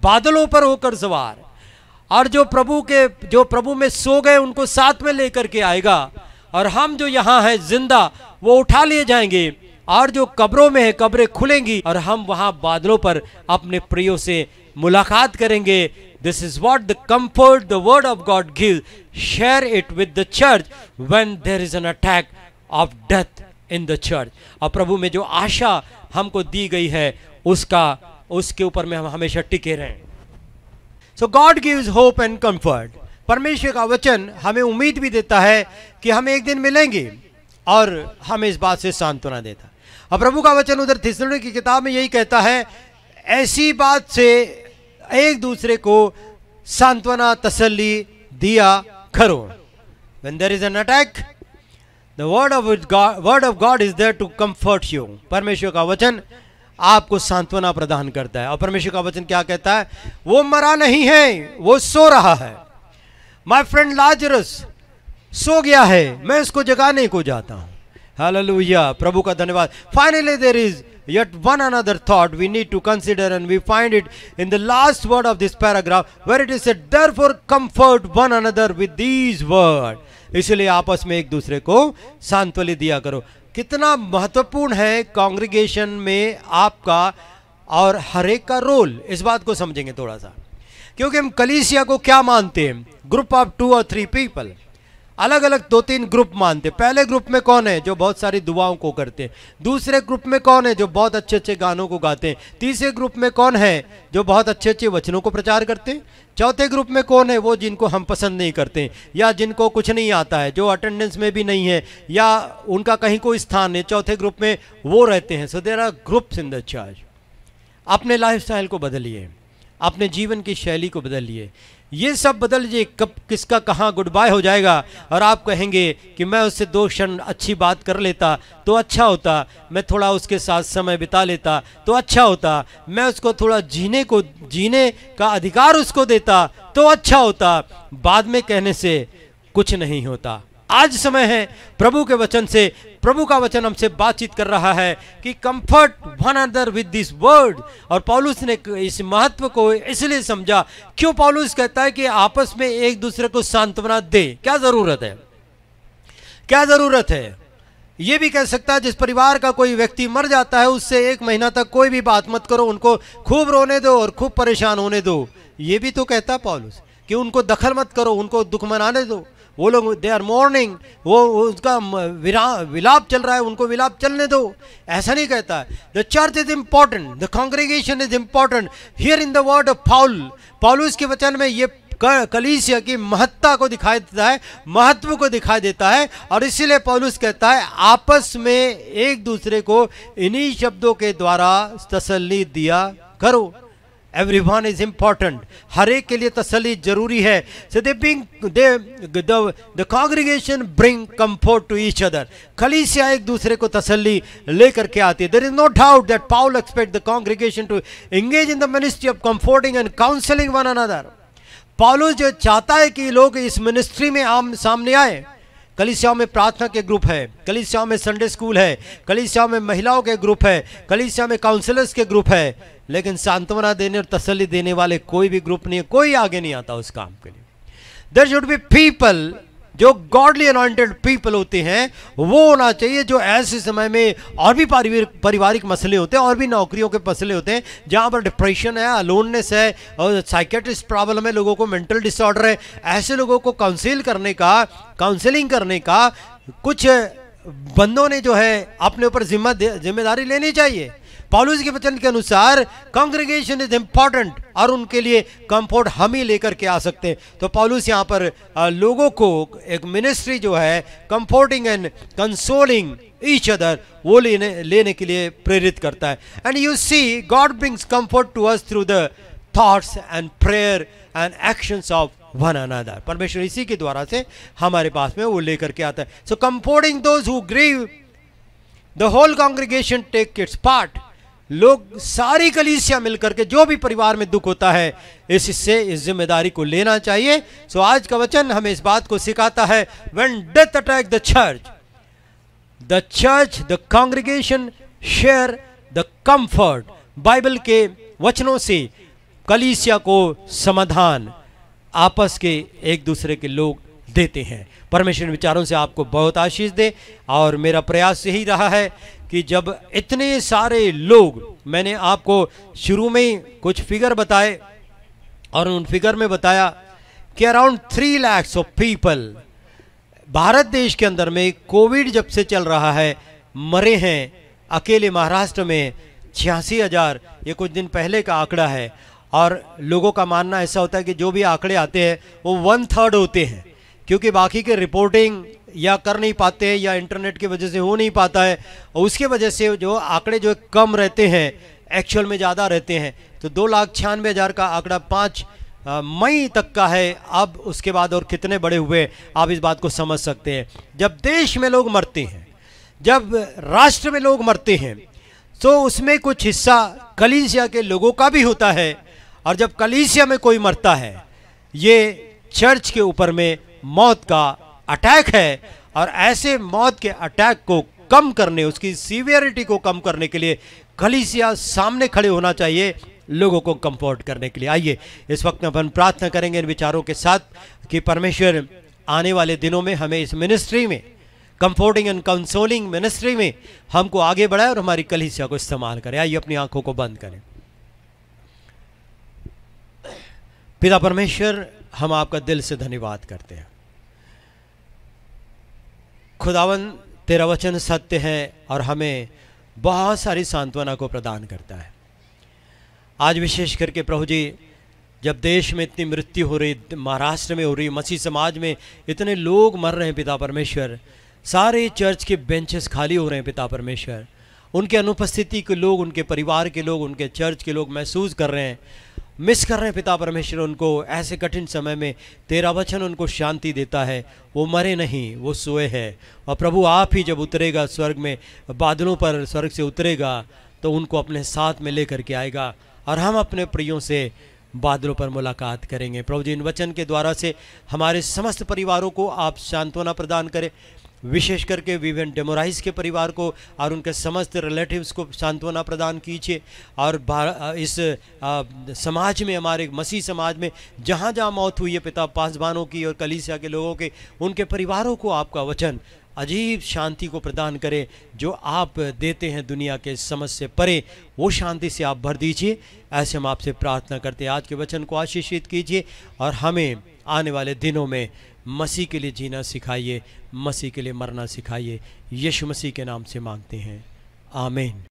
बादलों पर होकर सवार, और जो प्रभु में सो गए उनको साथ में लेकर के आएगा, और हम जो यहाँ हैं जिंदा वो उठा लिए जाएंगे, और जो कब्रों में है कब्रें खुलेंगी और हम वहां बादलों पर अपने प्रियो से मुलाकात करेंगे। This is what the comfort the word of God gives. Share it with the church when there is an attack of death in the church. और प्रभु में जो आशा हमको दी गई है उसके ऊपर में हम हमेशा टिके रहें। So God gives hope and comfort. परमेश्वर का वचन हमें उम्मीद भी देता है कि हम एक दिन मिलेंगे, और हमें इस बात से सांत्वना देता है। अब प्रभु का वचन उधर थिस्सलुनीके की किताब में यही कहता है, ऐसी बात से एक दूसरे को सांत्वना तसल्ली दिया करो। When there is an attack, the word of God is there to comfort you. परमेश्वर का वचन आपको सांत्वना प्रदान करता है। और परमेश्वर का वचन क्या कहता है? वो मरा नहीं है, वो सो रहा है। माय फ्रेंड लाजरस सो गया है, मैं उसको जगाने को जाता हूं। हालेलुया, प्रभु का धन्यवाद। Finally there is yet one another thought we need to consider, and we find it in the last word of this paragraph where it is said, therefore comfort one another with these words. इसलिए आपस में एक दूसरे को सांत्वना दिया करो। कितना महत्वपूर्ण है कांग्रीगेशन में आपका और हर एक का रोल, इस बात को समझेंगे थोड़ा सा। क्योंकि हम कलीसिया को क्या मानते हैं? ग्रुप ऑफ 2 और 3 पीपल, अलग अलग 2-3 ग्रुप मानते। पहले ग्रुप में कौन है? जो बहुत सारी दुआओं को करते हैं। दूसरे ग्रुप में कौन है? जो बहुत अच्छे अच्छे गानों को गाते हैं। तीसरे ग्रुप में कौन है? जो बहुत अच्छे अच्छे वचनों को प्रचार करते हैं। चौथे ग्रुप में कौन है? वो जिनको हम पसंद नहीं करते, या जिनको कुछ नहीं आता है, जो अटेंडेंस में भी नहीं है, या उनका कहीं कोई स्थान है। चौथे ग्रुप में वो रहते हैं। So there are groups in the church. अपने लाइफस्टाइल को बदलिए, अपने जीवन की शैली को बदलिए। ये सब बदल लीजिए, कब किसका कहाँ गुड बाय हो जाएगा और आप कहेंगे कि मैं उससे 2 क्षण अच्छी बात कर लेता तो अच्छा होता, मैं थोड़ा उसके साथ समय बिता लेता तो अच्छा होता, मैं उसको थोड़ा जीने का अधिकार उसको देता तो अच्छा होता। बाद में कहने से कुछ नहीं होता। आज समय है प्रभु के वचन से, प्रभु का वचन हमसे बातचीत कर रहा है कि comfort one another with this word. और पौलुस ने इस महत्व को इसलिए समझा, क्यों पौलुस कहता है कि आपस में एक दूसरे को सांत्वना दे। क्या जरूरत है, क्या जरूरत है? ये भी कह सकता है जिस परिवार का कोई व्यक्ति मर जाता है उससे 1 महीना तक कोई भी बात मत करो, उनको खूब रोने दो और खूब परेशान होने दो। ये भी तो कहता पौलुस कि उनको दखल मत करो, उनको दुख मनाने दो। वो लोग दे आर मॉर्निंग, वो उसका विलाप चल रहा है, उनको विलाप चलने दो। ऐसा नहीं कहता है। The church is important, the congregation is important. Here in the word of पौलुस के वचन में ये कलीसिया की महत्ता को दिखाई देता है, महत्व को दिखाई देता है। और इसीलिए पौलुस कहता है आपस में एक दूसरे को इन्हीं शब्दों के द्वारा तसल्ली दिया करो। Everyone is important, हर एक के लिए तसल्ली जरूरी है। So the congregation bring comfort to each other. कलीसिया एक दूसरे को तसल्ली लेकर के आती है। There is no doubt that Paul expects the congregation to engage in the ministry of comforting and counseling one another. पौलुस जो चाहता है कि लोग इस मिनिस्ट्री में सामने आए। कलीसियाओं में प्रार्थना के ग्रुप है, कलीसियाओं में संडे स्कूल है, कलीसियाओं में महिलाओं के ग्रुप है, कलीसिया में काउंसलर्स के ग्रुप है, लेकिन सांत्वना देने और तसल्ली देने वाले कोई भी ग्रुप नहीं है, कोई आगे नहीं आता उस काम के लिए। देयर शुड बी पीपल, जो गॉडली अनॉइंटेड पीपल होते हैं वो होना चाहिए, जो ऐसे समय में और भी पारिवारिक मसले होते हैं और भी नौकरियों के मसले होते हैं, जहाँ पर डिप्रेशन है, अलोननेस है और साइकेट्रिस्ट प्रॉब्लम है, लोगों को मेंटल डिसऑर्डर है, ऐसे लोगों को काउंसलिंग करने का कुछ बंदों ने जो है अपने ऊपर जिम्मेदारी लेनी चाहिए। पौलुस के वचन के अनुसार कांग्रेगेशन इज इंपॉर्टेंट और उनके लिए कंफर्ट हम ही लेकर के आ सकते हैं। तो पौलुस यहाँ पर लोगों को एक मिनिस्ट्री जो है comforting and consoling each other वो लेने के लिए प्रेरित करता है। And you see God brings comfort to us through the thoughts and prayer and actions of one another. परमेश्वर इसी के द्वारा से हमारे पास में वो लेकर के आता है। So comforting those who grieve, the whole congregation take its part. लोग सारी कलीसिया मिलकर के, जो भी परिवार में दुख होता है, इससे इस जिम्मेदारी को लेना चाहिए। सो आज का वचन हमें इस बात को सिखाता है, when death attack the church the congregation share the comfort. Bible के वचनों से कलीसिया को समाधान आपस के एक दूसरे के लोग देते हैं। परमेश्वर विचारों से आपको बहुत आशीष दे। और मेरा प्रयास यही रहा है कि जब इतने सारे लोग, मैंने आपको शुरू में ही कुछ फिगर बताए और उन फिगर में बताया कि around 3 lakh of people Bharat देश के अंदर में कोविड जब से चल रहा है मरे हैं। अकेले महाराष्ट्र में 86,000, ये कुछ दिन पहले का आंकड़ा है। और लोगों का मानना ऐसा होता है कि जो भी आंकड़े आते हैं वो 1/3 होते हैं, क्योंकि बाकी के रिपोर्टिंग या कर नहीं पाते हैं या इंटरनेट की वजह से हो नहीं पाता है, और उसके वजह से जो आंकड़े जो कम रहते हैं एक्चुअल में ज़्यादा रहते हैं। तो 2,96,000 का आंकड़ा 5 मई तक का है। अब उसके बाद और कितने बड़े हुए आप इस बात को समझ सकते हैं। जब देश में लोग मरते हैं, जब राष्ट्र में लोग मरते हैं, तो उसमें कुछ हिस्सा कलीसिया के लोगों का भी होता है। और जब कलीसिया में कोई मरता है, ये चर्च के ऊपर में मौत का अटैक है। और ऐसे मौत के अटैक को कम करने, उसकी सीवियरिटी को कम करने के लिए कलीसिया सामने खड़े होना चाहिए, लोगों को कंफर्ट करने के लिए। आइए इस वक्त अपन प्रार्थना करेंगे इन विचारों के साथ कि परमेश्वर आने वाले दिनों में हमें इस मिनिस्ट्री में, कंफर्टिंग एंड कंसोलिंग मिनिस्ट्री में हमको आगे बढ़ाए और हमारी कलीसिया को इस्तेमाल करें। आइए अपनी आंखों को बंद करें। पिता परमेश्वर, हम आपका दिल से धन्यवाद करते हैं। खुदावन, तेरा वचन सत्य है और हमें बहुत सारी सांत्वना को प्रदान करता है। आज विशेष करके प्रभु जी, जब देश में इतनी मृत्यु हो रही, महाराष्ट्र में हो रही, मसीह समाज में इतने लोग मर रहे हैं पिता परमेश्वर, सारे चर्च के बेंचेस खाली हो रहे हैं पिता परमेश्वर, उनके अनुपस्थिति के लोग, उनके परिवार के लोग, उनके चर्च के लोग महसूस कर रहे हैं। मिस कर रहे हैं पिता परमेश्वर उनको ऐसे कठिन समय में तेरा वचन उनको शांति देता है, वो मरे नहीं, वो सोए हैं। और प्रभु आप ही जब उतरेगा स्वर्ग में, बादलों पर स्वर्ग से उतरेगा तो उनको अपने साथ में लेकर के आएगा और हम अपने प्रियों से बादलों पर मुलाकात करेंगे। प्रभु जी इन वचन के द्वारा से हमारे समस्त परिवारों को आप सांत्वना प्रदान करें, विशेष करके विवेन डेमोराइज के परिवार को और उनके समस्त रिलेटिव्स को सांत्वना प्रदान कीजिए। और इस समाज में, हमारे मसीह समाज में जहाँ जहाँ मौत हुई है पिता पासबानों की और कलीसिया के लोगों के, उनके परिवारों को आपका वचन अजीब शांति को प्रदान करे जो आप देते हैं दुनिया के समझ से परे, वो शांति से आप भर दीजिए। ऐसे हम आपसे प्रार्थना करते हैं, आज के वचन को आशीषित कीजिए और हमें आने वाले दिनों में मसीह के लिए जीना सिखाइए, मसीह के लिए मरना सिखाइए। यीशु मसीह के नाम से मांगते हैं, आमीन।